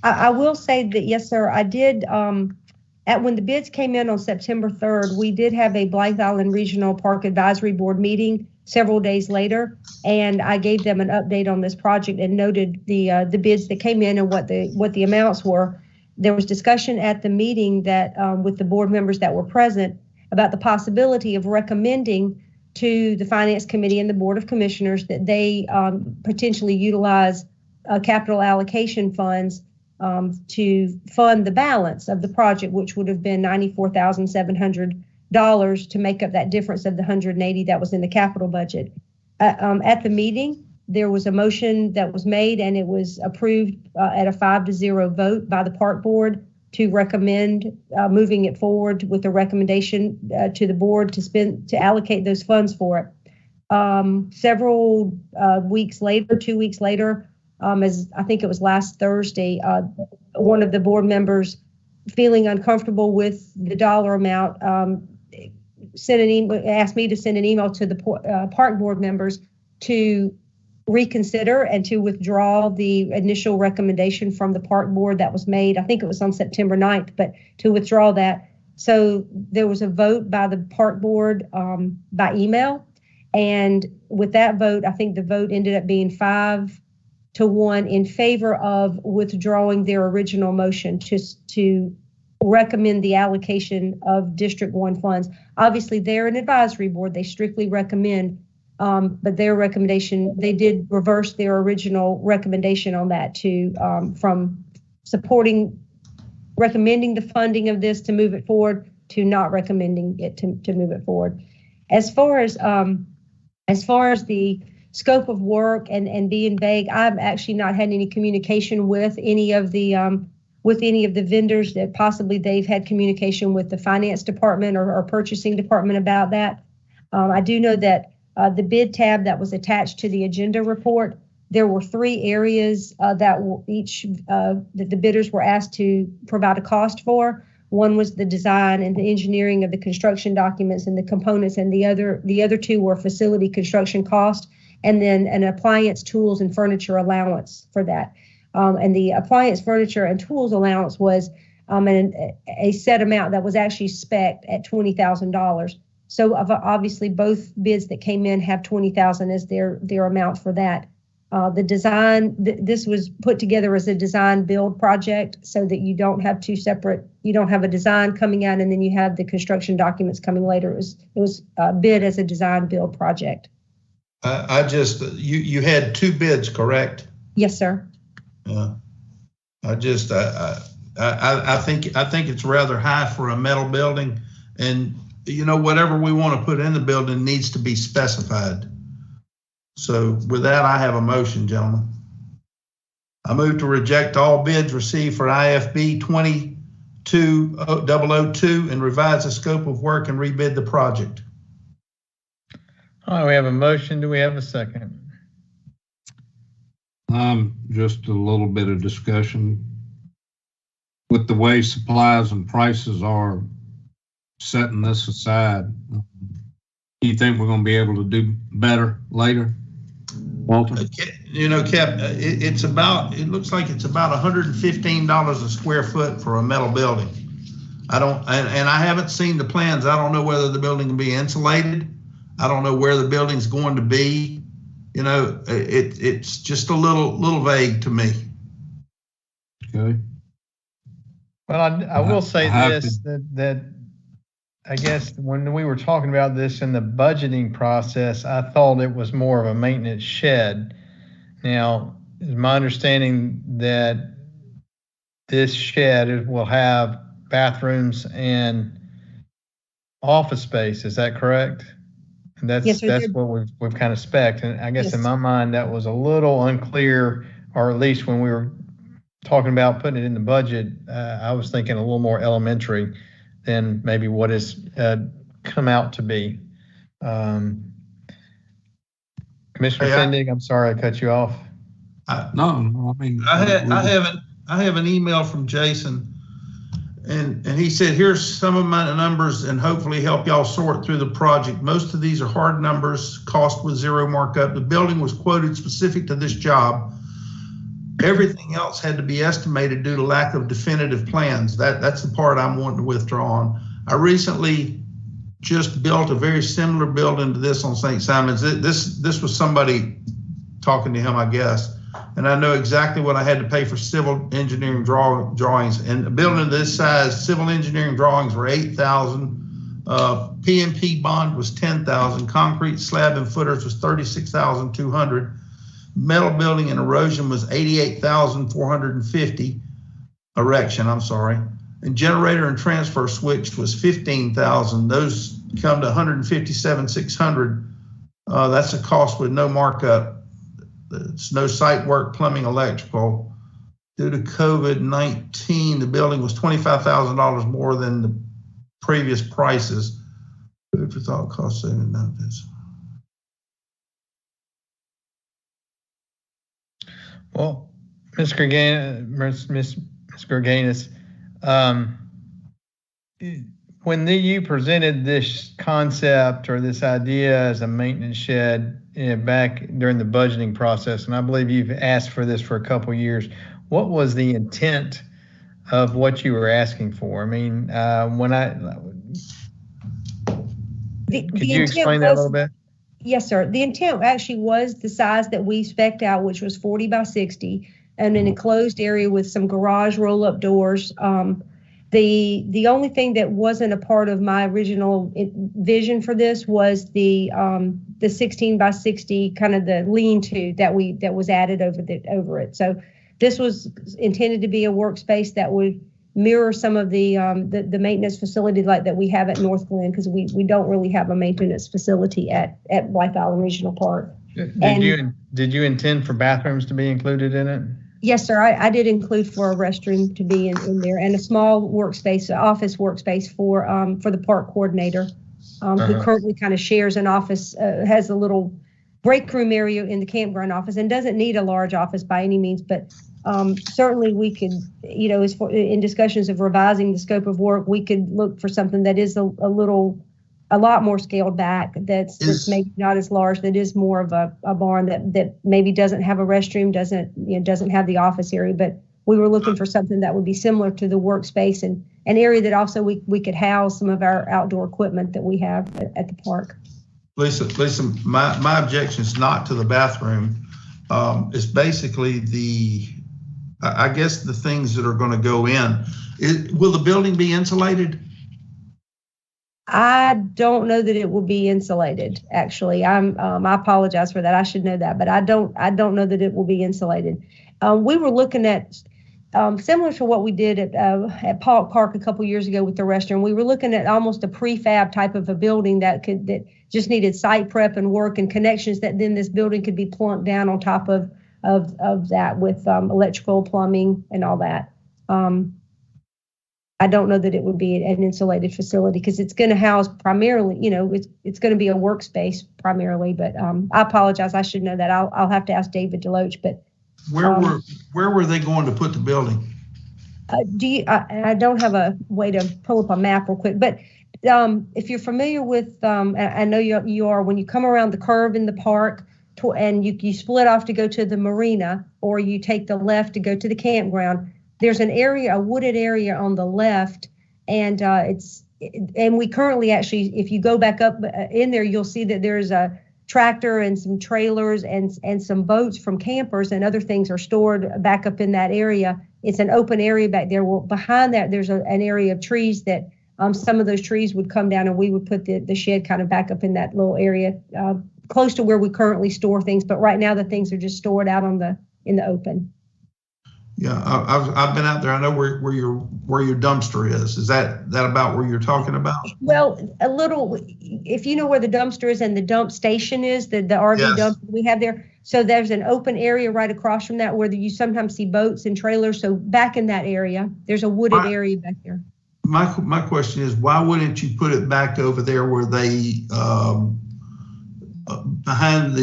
I will say that, yes, sir, I did. When the bids came in on September 3rd, we did have a Blythe Island Regional Park Advisory Board meeting several days later, and I gave them an update on this project and noted the bids that came in and what the amounts were. There was discussion at the meeting that with the board members that were present about the possibility of recommending to the Finance Committee and the Board of Commissioners that they potentially utilize capital allocation funds to fund the balance of the project, which would have been $94,700 to make up that difference of the $180 that was in the capital budget. At the meeting, there was a motion that was made and it was approved at a 5-0 vote by the Park Board to recommend moving it forward with a recommendation to the board to allocate those funds for it. Several weeks later, 2 weeks later, as I think it was last Thursday, one of the board members, feeling uncomfortable with the dollar amount, asked me to send an email to the Park Board members to reconsider and to withdraw the initial recommendation from the Park Board that was made. I think it was on September 9th, but to withdraw that. So there was a vote by the Park Board by email. And with that vote, I think the vote ended up being 5-1 in favor of withdrawing their original motion to recommend the allocation of District 1 funds. Obviously, they're an advisory board. They strictly recommend, but their recommendation, they did reverse their original recommendation on that from recommending the funding of this to move it forward to not recommending it to move it forward. As far as the scope of work and being vague, I've actually not had any communication with any of the vendors that possibly they've had communication with the finance department or purchasing department about that. I do know that the bid tab that was attached to the agenda report, there were 3 areas that the bidders were asked to provide a cost for. One was the design and the engineering of the construction documents and the components, and the other 2 were facility construction cost, and then an appliance, tools, and furniture allowance for that. And the appliance, furniture, and tools allowance was a set amount that was actually spec'd at $20,000. So obviously both bids that came in have $20,000 as their amount for that. The design, this was put together as a design build project so that you don't have you don't have a design coming out and then you have the construction documents coming later. It was bid as a design build project. You had 2 bids, correct? Yes, sir. Yeah. I think it's rather high for a metal building, and whatever we want to put in the building needs to be specified. So with that, I have a motion, gentlemen. I move to reject all bids received for IFB 22002 and revise the scope of work and rebid the project. All right, we have a motion. Do we have a second? Just a little bit of discussion. With the way supplies and prices are, setting this aside, do you think we're going to be able to do better later, Walter? You know, Cap, it looks like it's about $115 a square foot for a metal building. I haven't seen the plans. I don't know whether the building can be insulated. I don't know where the building's going to be. You know, it's just a little vague to me. Okay. Well, I will say this, that I guess when we were talking about this in the budgeting process, I thought it was more of a maintenance shed. Now, it's my understanding that this shed will have bathrooms and office space. Is that correct? And that's what we've kind of spec'd. And I guess in my mind, that was a little unclear, or at least when we were talking about putting it in the budget, I was thinking a little more elementary than maybe what has come out to be. Commissioner Fendig, I'm sorry I cut you off. No, I mean, I have an email from Jason, and he said, here's some of my numbers and hopefully help y'all sort through the project. Most of these are hard numbers, cost with zero markup. The building was quoted specific to this job. Everything else had to be estimated due to lack of definitive plans. That's the part I'm wanting to withdraw on. I recently just built a very similar building to this on St. Simon's. This was somebody talking to him, I guess. And I know exactly what I had to pay for civil engineering drawings. And a building this size, civil engineering drawings were $8,000. PMP bond was $10,000. Concrete slab and footers was $36,200. Metal building and erosion was $88,450. Erection, I'm sorry. And generator and transfer switch was $15,000. Those come to $157,600. That's a cost with no markup. It's no site work, plumbing, electrical. Due to COVID-19, the building was $25,000 more than the previous prices. Food for thought, cost saving benefits. Well, Ms. Gerganis, when you presented this concept or this idea as a maintenance shed back during the budgeting process, and I believe you've asked for this for a couple of years, what was the intent of what you were asking for? I mean, could you explain that a little bit? Yes, sir. The intent actually was the size that we spec'd out, which was 40 by 60, and an enclosed area with some garage roll-up doors. The only thing that wasn't a part of my original vision for this was the 16 by 60 kind of the lean-to that was added over it. So this was intended to be a workspace that would mirror some of the maintenance facility like that we have at North Glen, because we don't really have a maintenance facility at Blythe Island Regional Park. Did you intend for bathrooms to be included in it? Yes, sir. I did include for a restroom to be in there, and a small workspace, office workspace for the park coordinator, who currently kind of shares an office, has a little break room area in the campground office, and doesn't need a large office by any means, but certainly we could, in discussions of revising the scope of work, we could look for something that is a lot more scaled back, that's maybe not as large, that is more of a barn that maybe doesn't have a restroom, doesn't have the office area, but we were looking for something that would be similar to the workspace and an area that also we could house some of our outdoor equipment that we have at the park. Lisa, my objection is not to the bathroom. It's basically I guess the things that are going to go in. Will the building be insulated? I don't know that it will be insulated. Actually, I apologize for that. I should know that, but I don't know that it will be insulated. We were looking at similar to what we did at Polk Park a couple years ago with the restroom. We were looking at almost a prefab type of a building that just needed site prep and work and connections, that then this building could be plunked down on top of of that with electrical, plumbing, and all that. I don't know that it would be an insulated facility because it's going to house primarily, it's going to be a workspace primarily. But I apologize. I should know that. I'll have to ask David Deloach. But where were they going to put the building? I don't have a way to pull up a map real quick, but if you're familiar with, I know you are, when you come around the curve in the park and you split off to go to the marina, or you take the left to go to the campground, there's an area, a wooded area on the left, and we currently actually, if you go back up in there, you'll see that there's a tractor and some trailers and some boats from campers and other things are stored back up in that area. It's an open area back there. Well, behind that, there's an area of trees that some of those trees would come down, and we would put the shed kind of back up in that little area close to where we currently store things. But right now, the things are just stored out in the open. Yeah, I've been out there. I know where your dumpster is. Is that about where you're talking about? Well, a little. If you know where the dumpster is and the dump station is, the RV yes. dump we have there. So there's an open area right across from that where you sometimes see boats and trailers. So back in that area, there's a wooded area back there. My question is, why wouldn't you put it back over there where they behind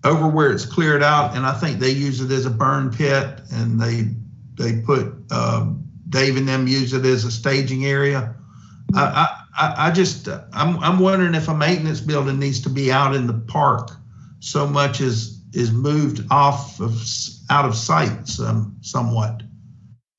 over where it's cleared out, and I think they use it as a burn pit, and they put Dave and them use it as a staging area. I'm wondering if a maintenance building needs to be out in the park so much is moved out of sight somewhat.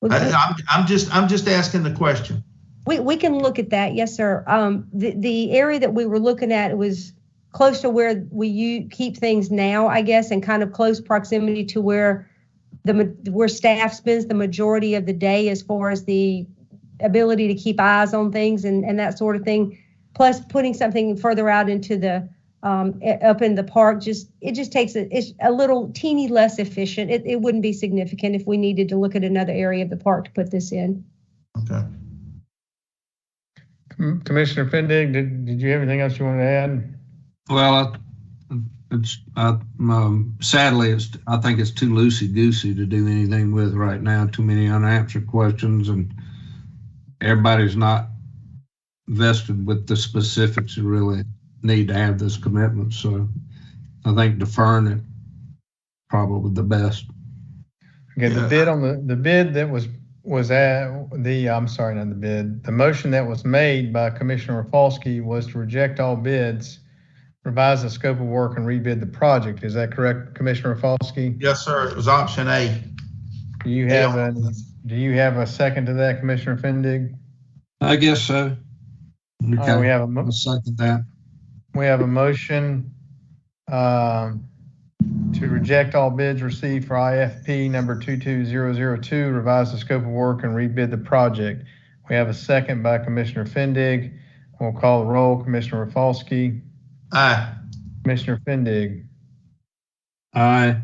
I'm just asking the question. We can look at that, yes, sir. The area that we were looking at was close to where we keep things now, I guess, and kind of close proximity to where staff spends the majority of the day as far as the ability to keep eyes on things and that sort of thing. Plus, putting something further out into the up in the park it's a little teeny less efficient. It wouldn't be significant if we needed to look at another area of the park to put this in. Okay. Commissioner Fendig, did you have anything else you wanted to add? Well, sadly, I think it's too loosey-goosey to do anything with right now. Too many unanswered questions, and everybody's not vested with the specifics and really need to have this commitment. So I think deferring it probably the best. Okay, the bid on the bid that was the motion that was made by Commissioner Rafalski was to reject all bids, revise the scope of work, and rebid the project. Is that correct, Commissioner Rafalski? Yes, sir. It was option A. Do you have a second to that, Commissioner Fendig? I guess so. Okay. We have I'll second that. We have a motion to reject all bids received for IFP number 22002, revise the scope of work and rebid the project. We have a second by Commissioner Fendig. We'll call the roll. Commissioner Rafalski. Aye. Commissioner Fendig. Aye.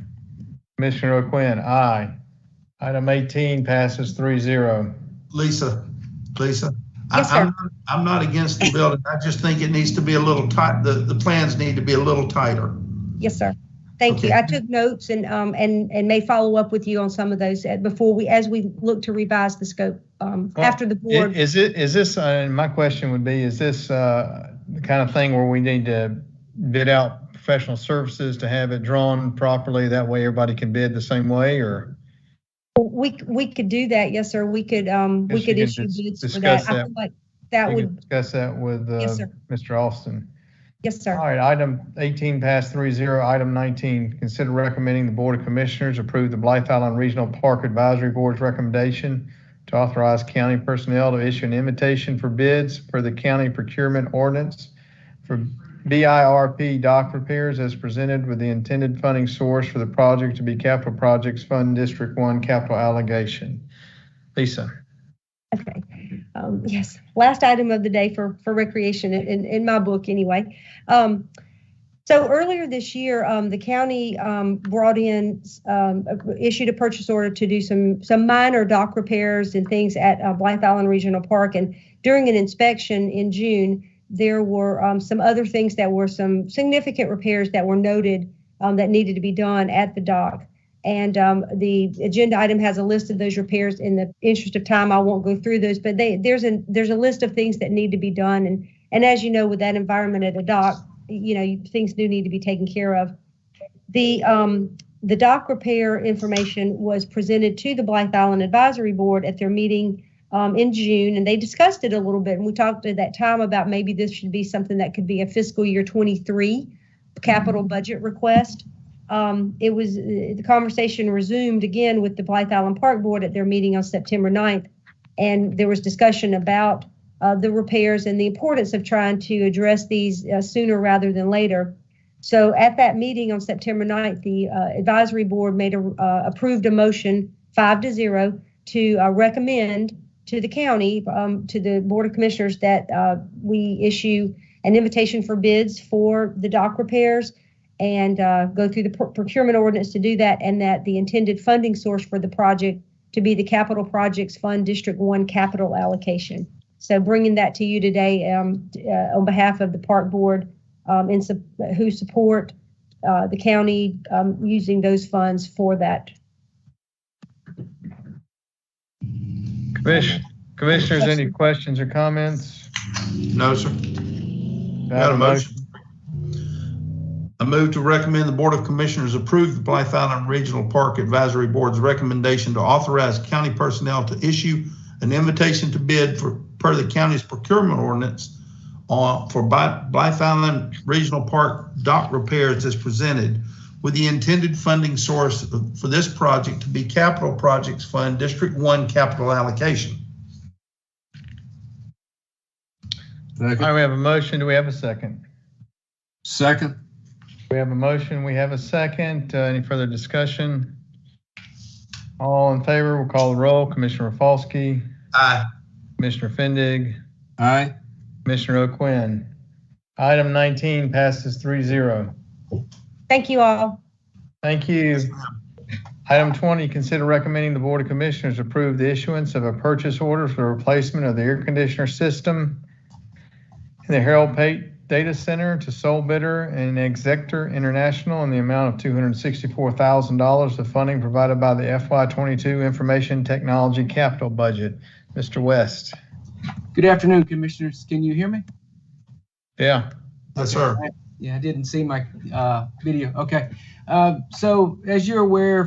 Commissioner O'Quinn. Aye. Item 18 passes 3-0. Lisa. Yes, sir. I'm not against the building. I just think it needs to be a little tight. The plans need to be a little tighter. Yes, sir. Thank you. I took notes and may follow up with you on some of those as we look to revise the scope after the board. Is this my question would be, is this the kind of thing where we need to bid out professional services to have it drawn properly? That way everybody can bid the same way, or? We could do that. Yes, sir. We could issue bids for that. I feel like that would discuss that with yes, Mr. Austin. Yes, sir. All right, item 18 passed 3-0. Item 19, consider recommending the Board of Commissioners approve the Blythe Island Regional Park Advisory Board's recommendation to authorize county personnel to issue an invitation for bids for the county procurement ordinance for BIRP dock repairs as presented, with the intended funding source for the project to be Capital Projects Fund District 1 capital allocation. Lisa. Okay. Yes. Last item of the day for recreation in my book anyway. So earlier this year, the county brought in, issued a purchase order to do some minor dock repairs and things at Blythe Island Regional Park. And during an inspection in June, there were some other things that were some significant repairs that were noted that needed to be done at the dock. And the agenda item has a list of those repairs. In the interest of time, I won't go through those, but there's a list of things that need to be done. And as you know, with that environment at a dock, things do need to be taken care of. The dock repair information was presented to the Blythe Island Advisory Board at their meeting in June, and they discussed it a little bit. And we talked at that time about maybe this should be something that could be a fiscal year 23 capital budget request. The conversation resumed again with the Blythe Island Park Board at their meeting on September 9th, and there was discussion about the repairs and the importance of trying to address these sooner rather than later. So at that meeting on September 9th, the advisory board approved a motion 5-0 to recommend to the county, to the Board of Commissioners, that we issue an invitation for bids for the dock repairs and go through the procurement ordinance to do that, and that the intended funding source for the project to be the Capital Projects Fund District 1 capital allocation. So bringing that to you today on behalf of the Park Board who support the county using those funds for that. Commissioners, any questions or comments? No, sir. Got a motion. I move to recommend the Board of Commissioners approve the Blythe Island Regional Park Advisory Board's recommendation to authorize county personnel to issue an invitation to bid per the county's procurement ordinance for Blythe Island Regional Park dock repairs as presented, with the intended funding source for this project to be Capital Projects Fund District 1 capital allocation. All right, we have a motion. Do we have a second? Second. We have a motion. We have a second. Any further discussion? All in favor, we'll call the roll. Commissioner Rafalski. Aye. Commissioner Fendig. Aye. Commissioner O'Quinn. Item 19 passes 3-0. Thank you all. Thank you. Item 20, consider recommending the Board of Commissioners approve the issuance of a purchase order for the replacement of the air conditioner system in the Harold Pate Data Center to sole bidder and Exector International in the amount of $264,000 of funding provided by the FY22 Information Technology Capital Budget. Mr. West. Good afternoon, Commissioners. Can you hear me? Yeah. Yes, sir. Yeah, I didn't see my video. Okay. So as you're aware,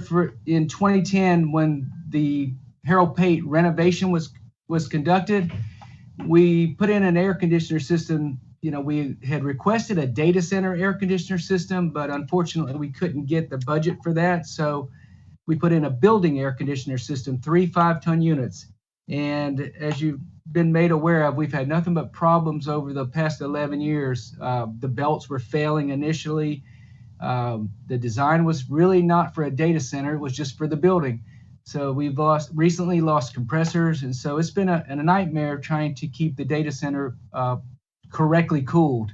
in 2010, when the Harold Pate renovation was conducted, we put in an air conditioner system. We had requested a data center air conditioner system, but unfortunately we couldn't get the budget for that. So we put in a building air conditioner system, 3 5-ton units. And as you've been made aware of, we've had nothing but problems over the past 11 years. The belts were failing initially. The design was really not for a data center. It was just for the building. So we've recently lost compressors. And so it's been a nightmare trying to keep the data center correctly cooled.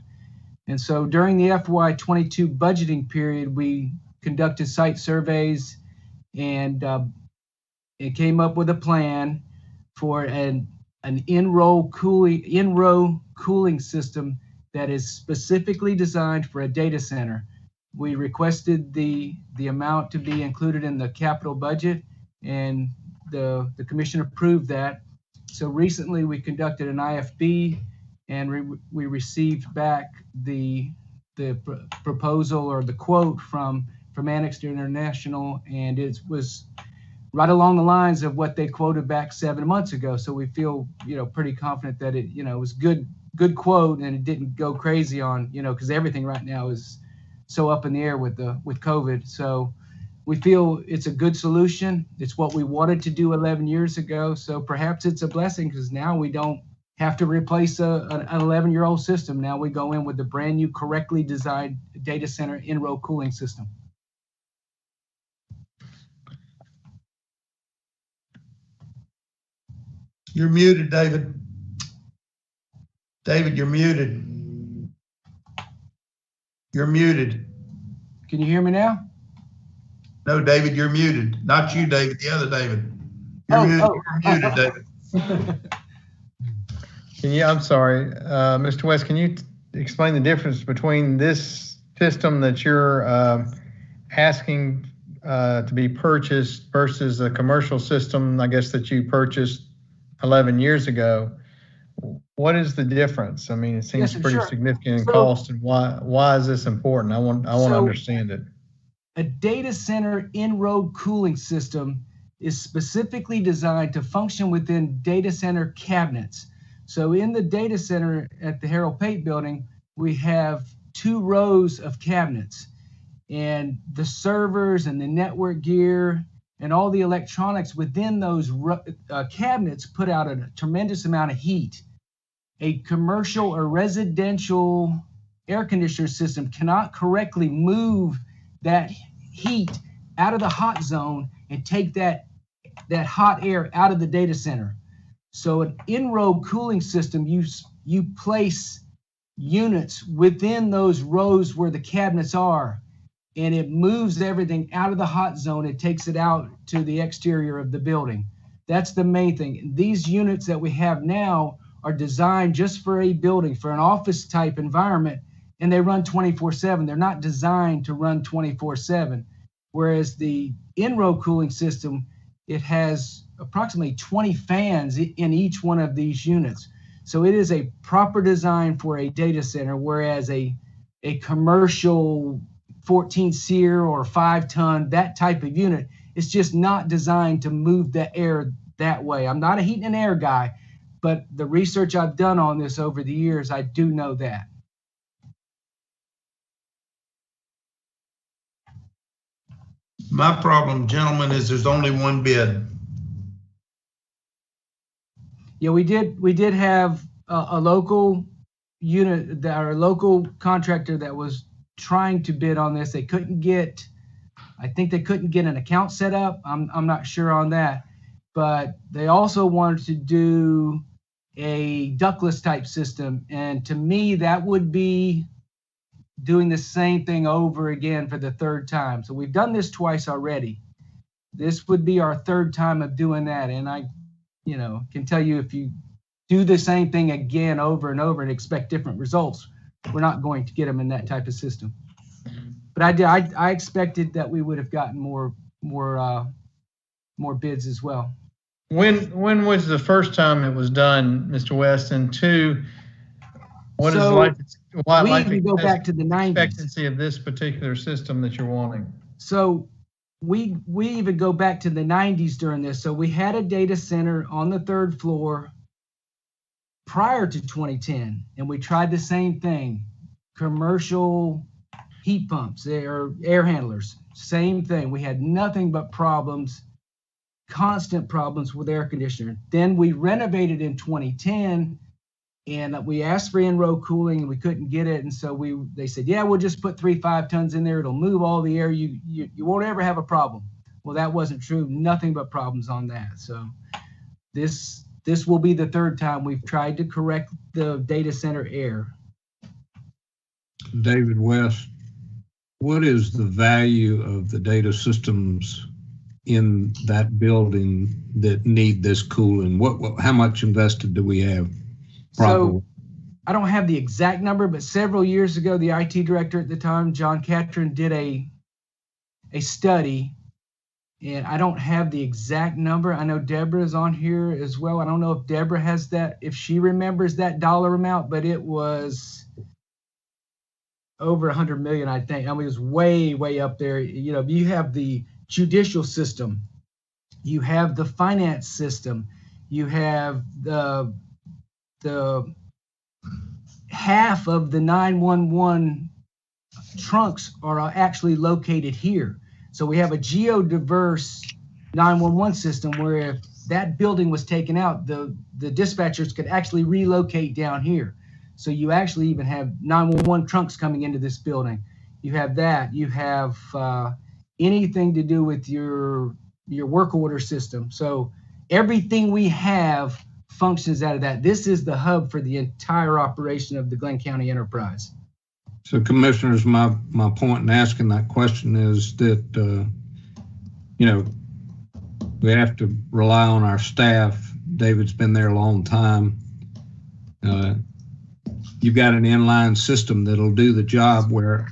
And so during the FY22 budgeting period, we conducted site surveys and it came up with a plan for an in-row cooling system that is specifically designed for a data center. We requested the amount to be included in the capital budget, and the commission approved that. So recently we conducted an IFB, and we received back the proposal or the quote from Exector International, and it was right along the lines of what they quoted back 7 months ago. So we feel, pretty confident that it, was good quote, and it didn't go crazy on, because everything right now is so up in the air with COVID. So we feel it's a good solution. It's what we wanted to do 11 years ago. So perhaps it's a blessing, because now we don't have to replace an 11-year-old system. Now we go in with the brand new, correctly designed data center in-row cooling system. You're muted, David. David, you're muted. You're muted. Can you hear me now? No, David, you're muted. Not you, David, the other David. You're muted, David. I'm sorry, Mr. West, can you explain the difference between this system that you're asking to be purchased versus a commercial system, I guess, that you purchased 11 years ago. What is the difference? I mean, it seems Yes, pretty sure. significant in So- cost, and why is this important? I want to understand it. A data center in-road cooling system is specifically designed to function within data center cabinets. So in the data center at the Harold Pate building, we have 2 rows of cabinets, and the servers and the network gear and all the electronics within those cabinets put out a tremendous amount of heat. A commercial or residential air conditioner system cannot correctly move that heat out of the hot zone and take that hot air out of the data center. So an in-row cooling system, you place units within those rows where the cabinets are, and it moves everything out of the hot zone. It takes it out to the exterior of the building. That's the main thing. These units that we have now are designed just for a building, for an office type environment, and they run 24/7. They're not designed to run 24/7. Whereas the in-row cooling system, it has approximately 20 fans in each one of these units. So it is a proper design for a data center, whereas a commercial 14 SEER or 5-ton, that type of unit, is just not designed to move the air that way. I'm not a heat and air guy, but the research I've done on this over the years, I do know that. My problem, gentlemen, is there's only one bid. Yeah, we did have a local unit, our local contractor that was trying to bid on this. I think they couldn't get an account set up. I'm not sure on that, but they also wanted to do a ductless type system. And to me, that would be doing the same thing over again for the 3rd time. So we've done this twice already. This would be our 3rd time of doing that. And I, can tell you, if you do the same thing again over and over and expect different results, we're not going to get them in that type of system. But I expected that we would have gotten more bids as well. When was the first time it was done, Mr. West? And 2, what is life back to the 90s. Expectancy of this particular system that you're wanting? So we even go back to the 90s during this. So we had a data center on the 3rd floor prior to 2010, and we tried the same thing. Commercial heat pumps or air handlers, same thing. We had nothing but problems, constant problems with air conditioner. Then we renovated in 2010, and we asked for in-row cooling, and we couldn't get it. And so they said, yeah, we'll just put 3 5-tons in there. It'll move all the air. You won't ever have a problem. Well, that wasn't true. Nothing but problems on that. So this will be the 3rd time we've tried to correct the data center air. David West, what is the value of the data systems in that building that need this cooling? How much invested do we have? Probably. So I don't have the exact number, but several years ago, the IT director at the time, John Catron, did a study, and I don't have the exact number. I know Deborah's on here as well. I don't know if Deborah has that, if she remembers that dollar amount, but it was over 100 million, I think. I mean, it was way, way up there. You have the judicial system, you have the finance system, you have the half of the 911 trunks are actually located here. So we have a geodiverse 911 system where if that building was taken out, the dispatchers could actually relocate down here. So you actually even have 911 trunks coming into this building. You have that. You have anything to do with your work order system. So everything we have functions out of that. This is the hub for the entire operation of the Glynn County enterprise. So, commissioners, my point in asking that question is that, we have to rely on our staff. David's been there a long time. You've got an inline system that'll do the job where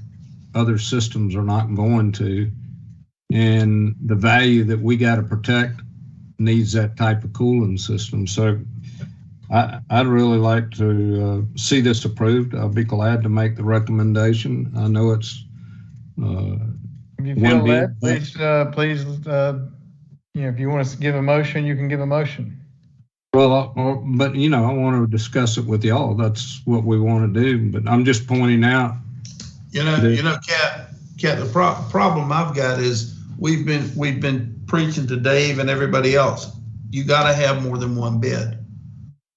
other systems are not going to. and the value that we got to protect needs that type of cooling system. So I'd really like to see this approved. I'll be glad to make the recommendation. I know it's if you feel that, please, if you want to give a motion, you can give a motion. Well, but I want to discuss it with y'all. That's what we want to do. But I'm just pointing out. Kat, the problem I've got is we've been preaching to Dave and everybody else. You got to have more than one bid.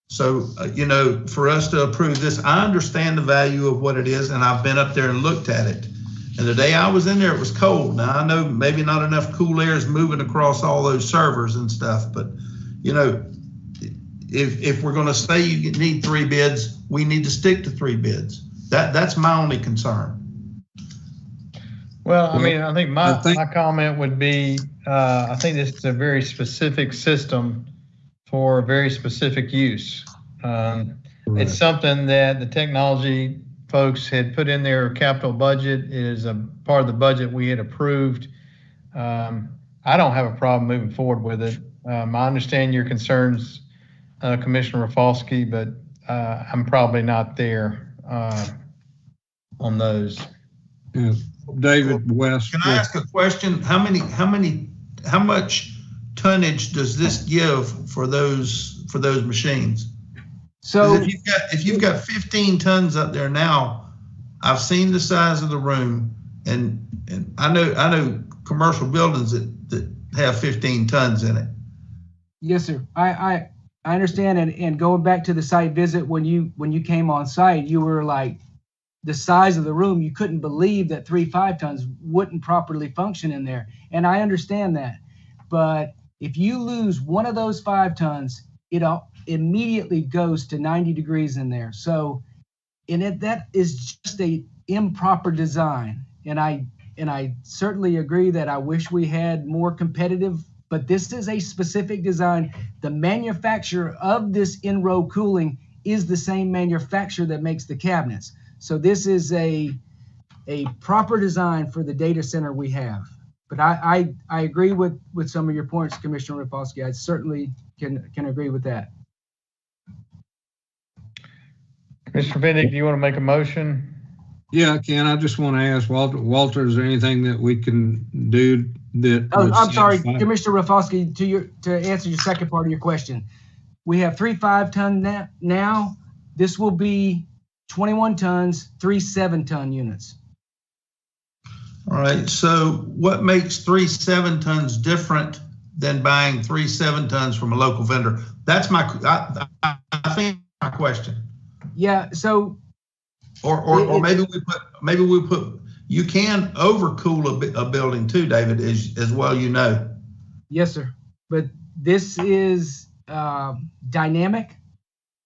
So, for us to approve this, I understand the value of what it is, and I've been up there and looked at it. And the day I was in there, it was cold. Now, I know maybe not enough cool air is moving across all those servers and stuff, but, if we're going to say you need 3 bids, we need to stick to 3 bids. That's my only concern. Well, I think my comment would be, I think this is a very specific system for very specific use. Right. It's something that the technology folks had put in their capital budget. It is a part of the budget we had approved. I don't have a problem moving forward with it. I understand your concerns, Commissioner Rafalski, but I'm probably not there on those. Yeah. David West. Can I ask a question? How much tonnage does this give for those machines? So if you've got 15 tons up there now, I've seen the size of the room, and I know commercial buildings that have 15 tons in it. Yes, sir. I understand, and going back to the site visit, when you came on site, you were like, the size of the room, you couldn't believe that 3 5-tons wouldn't properly function in there. And I understand that. But if you lose one of those 5 tons, it immediately goes to 90 degrees in there. So that is just a improper design. And I certainly agree that I wish we had more competitive, but this is a specific design. The manufacturer of this in-row cooling is the same manufacturer that makes the cabinets. So this is a proper design for the data center we have. But I agree with some of your points, Commissioner Rafalski. I certainly can agree with that. Mr. Vinnick, do you want to make a motion? Yeah, I can. I just want to ask Walter, is there anything that we can do that? I'm sorry, Commissioner Rafalski, to answer your second part of your question. We have 3 5-ton now. This will be 21 tons, 3 7-ton units. All right. So what makes 3 7-tons different than buying 3 7-tons from a local vendor? That's I think my question. Yeah. So. Or maybe we put. You can overcool a building too, David, as well. Yes, sir. But this is dynamic.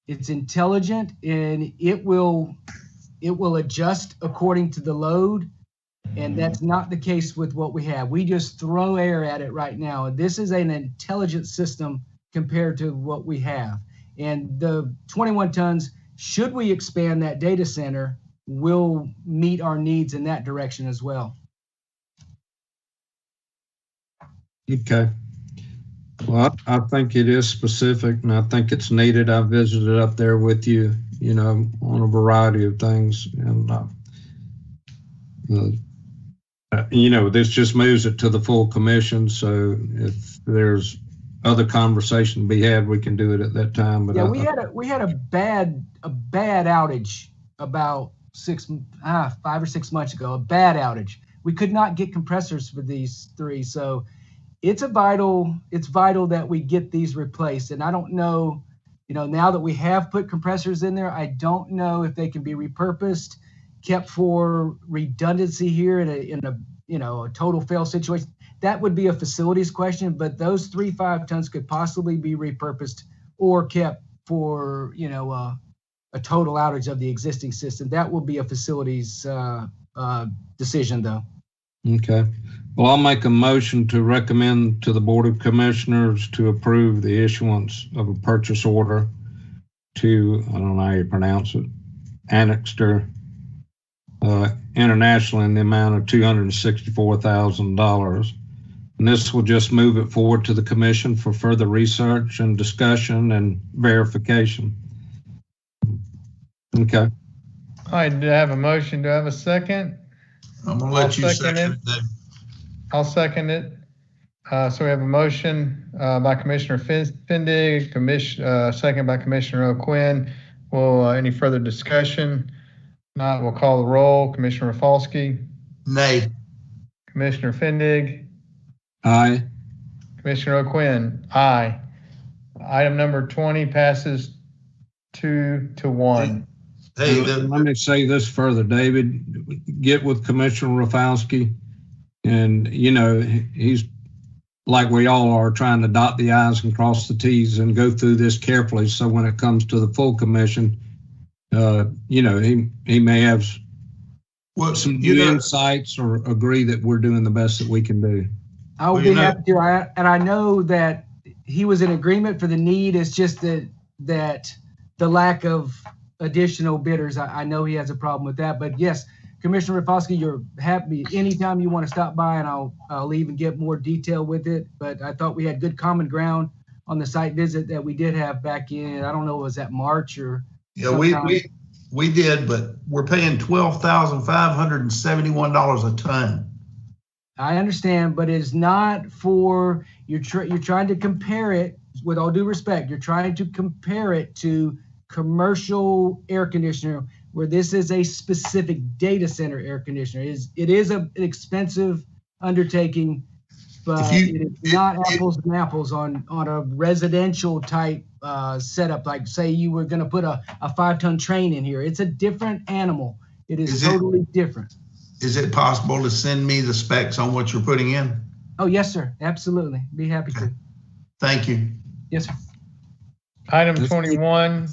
It's intelligent, and it will adjust according to the load, and that's not the case with what we have. We just throw air at it right now. This is an intelligent system compared to what we have. And the 21 tons, should we expand that data center, will meet our needs in that direction as well. Okay. Well, I think it is specific, and I think it's needed. I visited up there with you, on a variety of things, and this just moves it to the full commission. So if there's other conversation to be had, we can do it at that time. But yeah, we had a bad outage about 5 or 6 months ago. A bad outage. We could not get compressors for these 3, so. It's vital that we get these replaced. And I don't know, now that we have put compressors in there, I don't know if they can be repurposed, kept for redundancy here in a total fail situation. That would be a facilities question, but those 3 5-tons could possibly be repurposed or kept for, a total outage of the existing system. That will be a facilities decision though. Okay. Well, I'll make a motion to recommend to the Board of Commissioners to approve the issuance of a purchase order to, I don't know how you pronounce it, Exector International in the amount of $264,000 And this will just move it forward to the commission for further research and discussion and verification. Okay. All right, do I have a motion? Do I have a second? I'm gonna let you second it. I'll second it. So we have a motion by Commissioner Fendig, second by Commissioner O'Quinn. Any further discussion? Not, we'll call the roll. Commissioner Rafalski. Nay. Commissioner Fendig. Aye. Commissioner O'Quinn. Aye. Item number 20 passes 2-1. Hey, let me say this further, David. Get with Commissioner Rafalski, and he's like we all are, trying to dot the I's and cross the T's and go through this carefully. So when it comes to the full commission, he may have some new insights or agree that we're doing the best that we can do. I will be happy to, and I know that he was in agreement for the need. It's just that the lack of additional bidders, I know he has a problem with that. But yes, Commissioner Rafalski, you're happy anytime you want to stop by, and I'll even get more detail with it. But I thought we had good common ground on the site visit that we did have back in, I don't know, was that March or? Yeah, we did, but we're paying $12,571 a ton. I understand, but it's not for, you're trying to compare it, with all due respect, you're trying to compare it to commercial air conditioner, where this is a specific data center air conditioner. It is an expensive undertaking, but it is not apples and apples on a residential type setup. Like say you were going to put a 5-ton train in here. It's a different animal. It is totally different. Is it possible to send me the specs on what you're putting in? Oh, yes, sir. Absolutely. Be happy to. Thank you. Yes, sir. Item 21,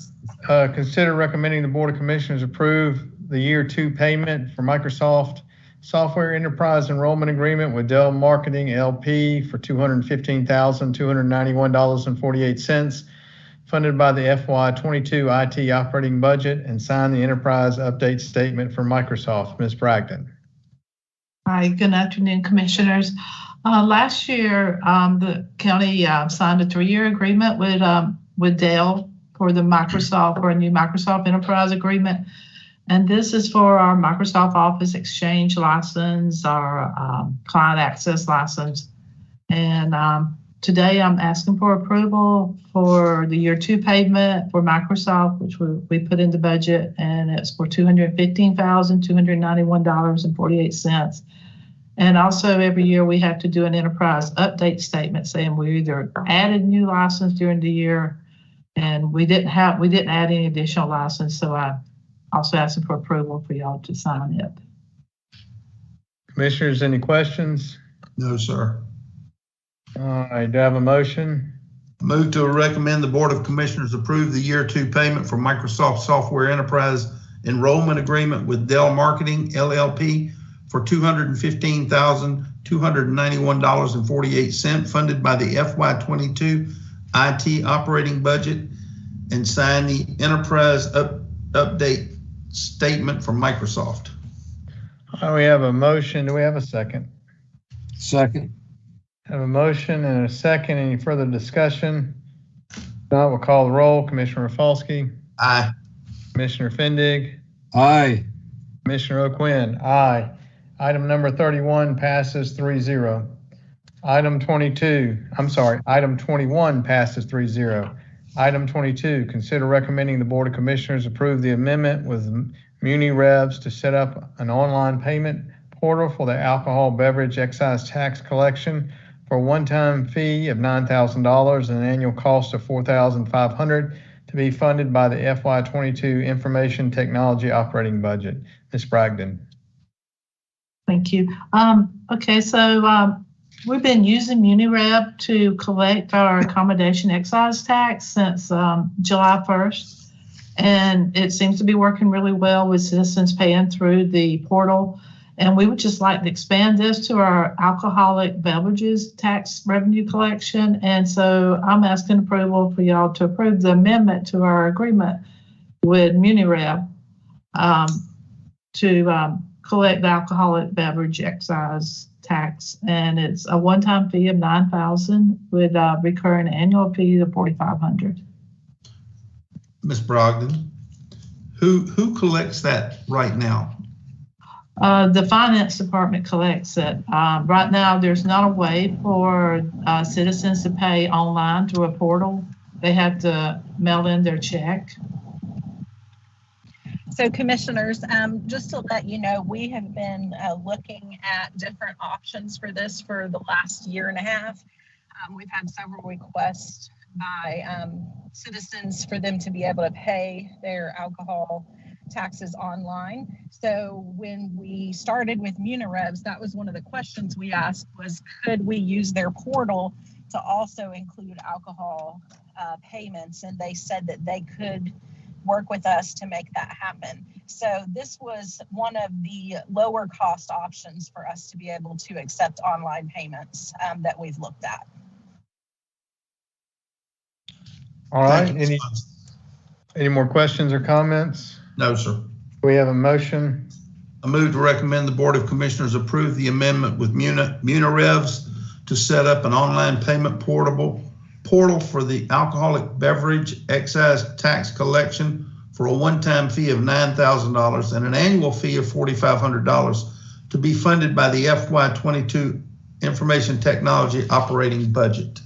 consider recommending the Board of Commissioners approve the Year 2 payment for Microsoft Software Enterprise Enrollment Agreement with Dell Marketing LP for $215,291.48, funded by the FY22 IT operating budget, and sign the enterprise update statement for Microsoft. Ms. Bragdon. Hi, good afternoon, Commissioners. Last year, the county signed a 3-year agreement with Dell for a new Microsoft Enterprise Agreement. And this is for our Microsoft Office Exchange license, our client access license. And today I'm asking for approval for the Year 2 payment for Microsoft, which we put in the budget, and it's for $215,291.48. And also every year we have to do an enterprise update statement saying we either added new license during the year, and we didn't add any additional license. So I also asking for approval for y'all to sign it. Commissioners, any questions? No, sir. All right, do I have a motion? Move to recommend the Board of Commissioners approve the Year 2 payment for Microsoft Software Enterprise Enrollment Agreement with Dell Marketing LLP for $215,291.48, funded by the FY22 IT operating budget, and sign the enterprise update statement from Microsoft. We have a motion. Do we have a second? Second. Have a motion and a second. Any further discussion? Not, we'll call the roll. Commissioner Rafalski. Aye. Commissioner Fendig. Aye. Commissioner O'Quinn. Aye. Item number 31 passes 3-0. Item 21 passes 3-0. Item 22, consider recommending the Board of Commissioners approve the amendment with Muni Revs to set up an online payment portal for the alcohol beverage excise tax collection for a one-time fee of $9,000 and an annual cost of $4,500 to be funded by the FY22 Information Technology Operating Budget. Ms. Bragdon. Thank you. Okay, so we've been using MuniRev to collect our accommodation excise tax since July 1st, and it seems to be working really well with citizens paying through the portal. And we would just like to expand this to our alcoholic beverages tax revenue collection. And so I'm asking approval for y'all to approve the amendment to our agreement with MuniRev to collect the alcoholic beverage excise tax, and it's a one-time fee of $9,000 with a recurring annual fee of $4,500. Ms. Brogdon, who collects that right now? The finance department collects it. Right now, there's not a way for citizens to pay online through a portal. They have to mail in their check. So commissioners, just to let you know, we have been looking at different options for this for the last year and a half. We've had several requests by citizens for them to be able to pay their alcohol taxes online. So when we started with MuniRevs, that was one of the questions we asked was, could we use their portal to also include alcohol payments? And they said that they could work with us to make that happen. So this was one of the lower cost options for us to be able to accept online payments that we've looked at. All right, any more questions or comments? No, sir. We have a motion. I move to recommend the Board of Commissioners approve the amendment with MuniRevs to set up an online payment portal for the alcoholic beverage excise tax collection for a one-time fee of $9,000 and an annual fee of $4,500 to be funded by the FY22 Information Technology Operating Budget.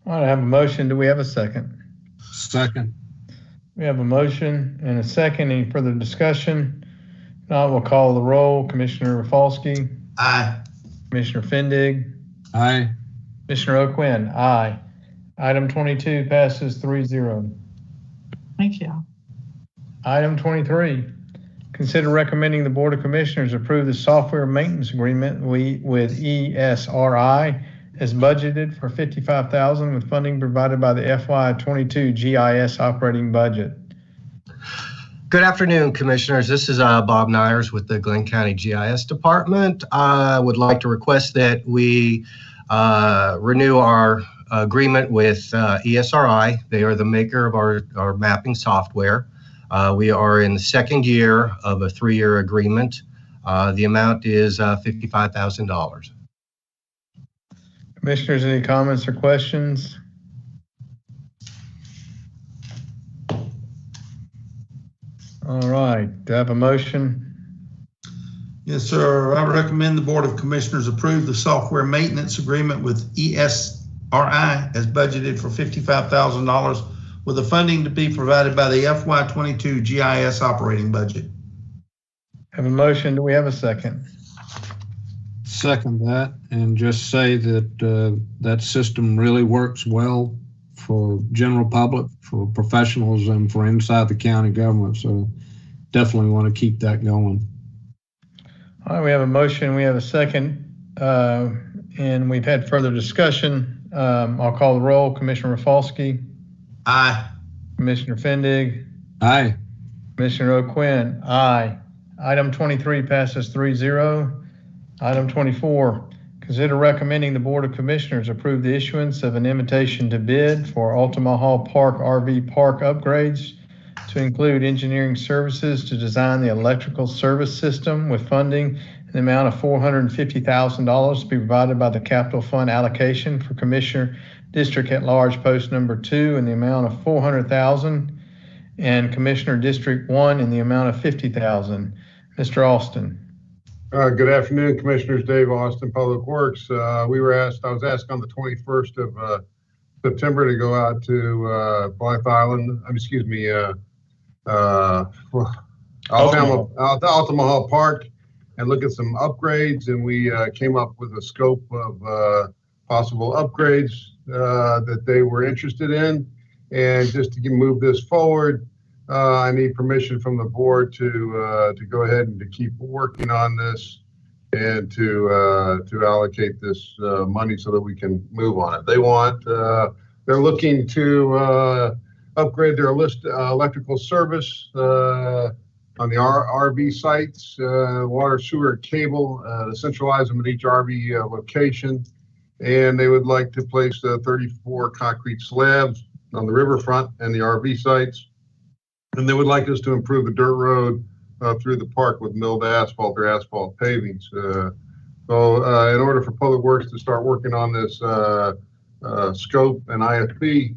All right, I have a motion. Do we have a second? Second. We have a motion and a second. Any further discussion? Now we'll call the roll. Commissioner Rafalski. Aye. Commissioner Fendig. Aye. Commissioner O'Quinn. Aye. Item 22 passes 3-0. Thank you. Item 23, consider recommending the Board of Commissioners approve the software maintenance agreement with Esri as budgeted for $55,000 with funding provided by the FY22 GIS operating budget. Good afternoon, Commissioners. This is Bob Nyers with the Glynn County GIS Department. I would like to request that we renew our agreement with Esri. They are the maker of our mapping software. We are in the second year of a 3-year agreement. The amount is $55,000. Commissioners, any comments or questions? All right, do I have a motion? Yes, sir. I recommend the Board of Commissioners approve the software maintenance agreement with Esri as budgeted for $55,000 with the funding to be provided by the FY22 GIS operating budget. Have a motion. Do we have a second? Second that, and just say that that system really works well for general public, for professionals, and for inside the county government. So definitely want to keep that going. All right, we have a motion. We have a second, and we've had further discussion. I'll call the roll. Commissioner Rafalski. Aye. Commissioner Fendig. Aye. Commissioner O'Quinn. Aye. Item 23 passes 3-0. Item 24, consider recommending the Board of Commissioners approve the issuance of an invitation to bid for Altamaha Park RV Park upgrades to include engineering services to design the electrical service system with funding in the amount of $450,000 to be provided by the Capital Fund allocation for Commissioner District at Large Post Number 2 in the amount of $400,000 and Commissioner District 1 in the amount of $50,000. Mr. Austin. Good afternoon, Commissioners. Dave Austin, Public Works. I was asked on the 21st of September to go out to Blythe Island, Altamaha Park and look at some upgrades, and we came up with a scope of possible upgrades that they were interested in. And just to move this forward, I need permission from the board to go ahead and to keep working on this and to allocate this money so that we can move on it. They're looking to upgrade their electrical service on the RV sites, water, sewer, cable, to centralize them at each RV location. And they would like to place 34 concrete slabs on the riverfront and the RV sites. And they would like us to improve the dirt road through the park with milled asphalt or asphalt pavings. So in order for Public Works to start working on this scope and IFP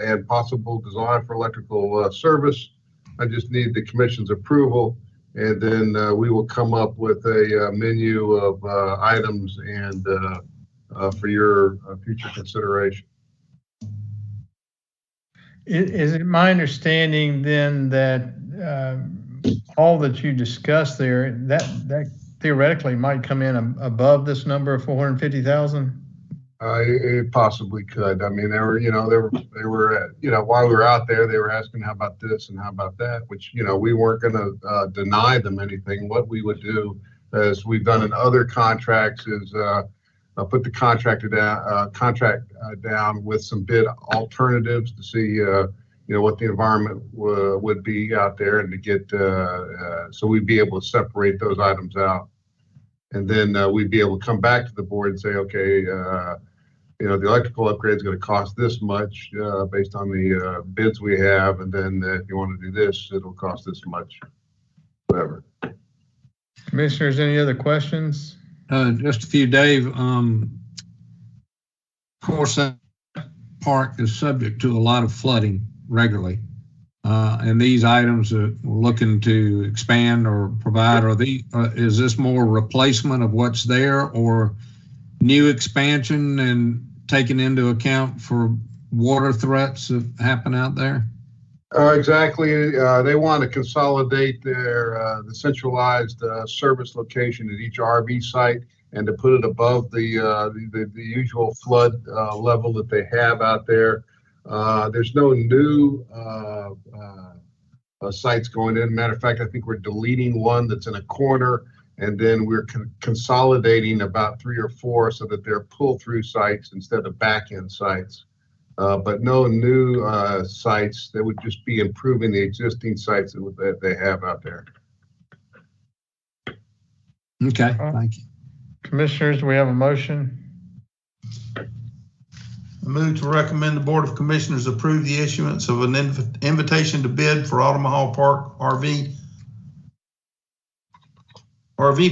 and possible design for electrical service, I just need the commission's approval, and then we will come up with a menu of items and for your future consideration. Is it my understanding then that all that you discussed there, that theoretically might come in above this number of 450,000? It possibly could. I mean, they were, while we were out there, they were asking how about this and how about that, which, we weren't going to deny them anything. What we would do, as we've done in other contracts, is put the contract down with some bid alternatives to see, what the environment would be out there, and to get, so we'd be able to separate those items out. And then we'd be able to come back to the board and say, okay, the electrical upgrade is going to cost this much based on the bids we have. And then if you want to do this, it'll cost this much, whatever. Commissioners, any other questions? Just a few, Dave. Of course, that park is subject to a lot of flooding regularly. And these items that we're looking to expand or provide, is this more replacement of what's there or new expansion and taking into account for water threats that happen out there? Exactly. They want to consolidate the centralized service location at each RV site and to put it above the usual flood level that they have out there. There's no new sites going in. Matter of fact, I think we're deleting one that's in a corner, and then we're consolidating about 3 or 4 so that they're pull-through sites instead of back-end sites. But no new sites. That would just be improving the existing sites that they have out there. Okay, thank you. Commissioners, do we have a motion? I move to recommend the Board of Commissioners approve the issuance of an invitation to bid for Altamaha Park RV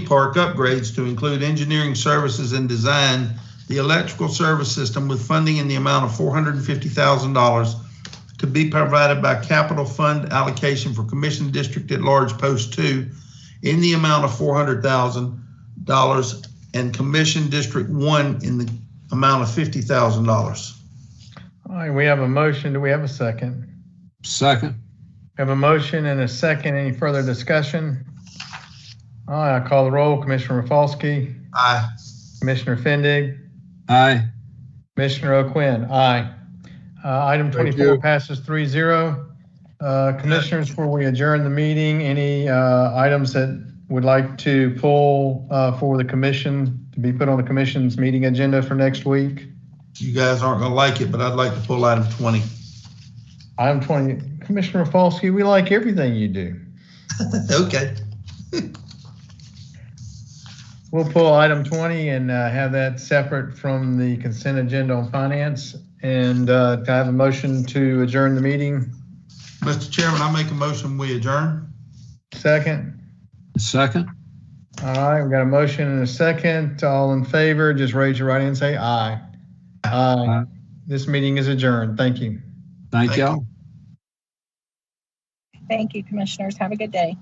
park upgrades to include engineering services and design the electrical service system with funding in the amount of $450,000 to be provided by capital fund allocation for Commission District at Large Post 2 in the amount of $400,000 and Commission District 1 in the amount of $50,000. All right, we have a motion. Do we have a second? Second. We have a motion and a second. Any further discussion? All right, I call the roll. Commissioner Rafalski. Aye. Commissioner Fendig. Aye. Commissioner O'Quinn. Aye. Item 24 passes 3-0. Commissioners, before we adjourn the meeting, any items that would like to pull for the commission to be put on the commission's meeting agenda for next week? You guys aren't going to like it, but I'd like to pull item 20. Item 20. Commissioner Rafalski, we like everything you do. Okay. We'll pull item 20 and have that separate from the consent agenda on finance. And can I have a motion to adjourn the meeting? Mr. Chairman, I make a motion we adjourn. Second. Second. All right, we've got a motion and a second. All in favor, just raise your right hand and say aye. Aye. This meeting is adjourned. Thank you. Thank y'all. Thank you, commissioners. Have a good day.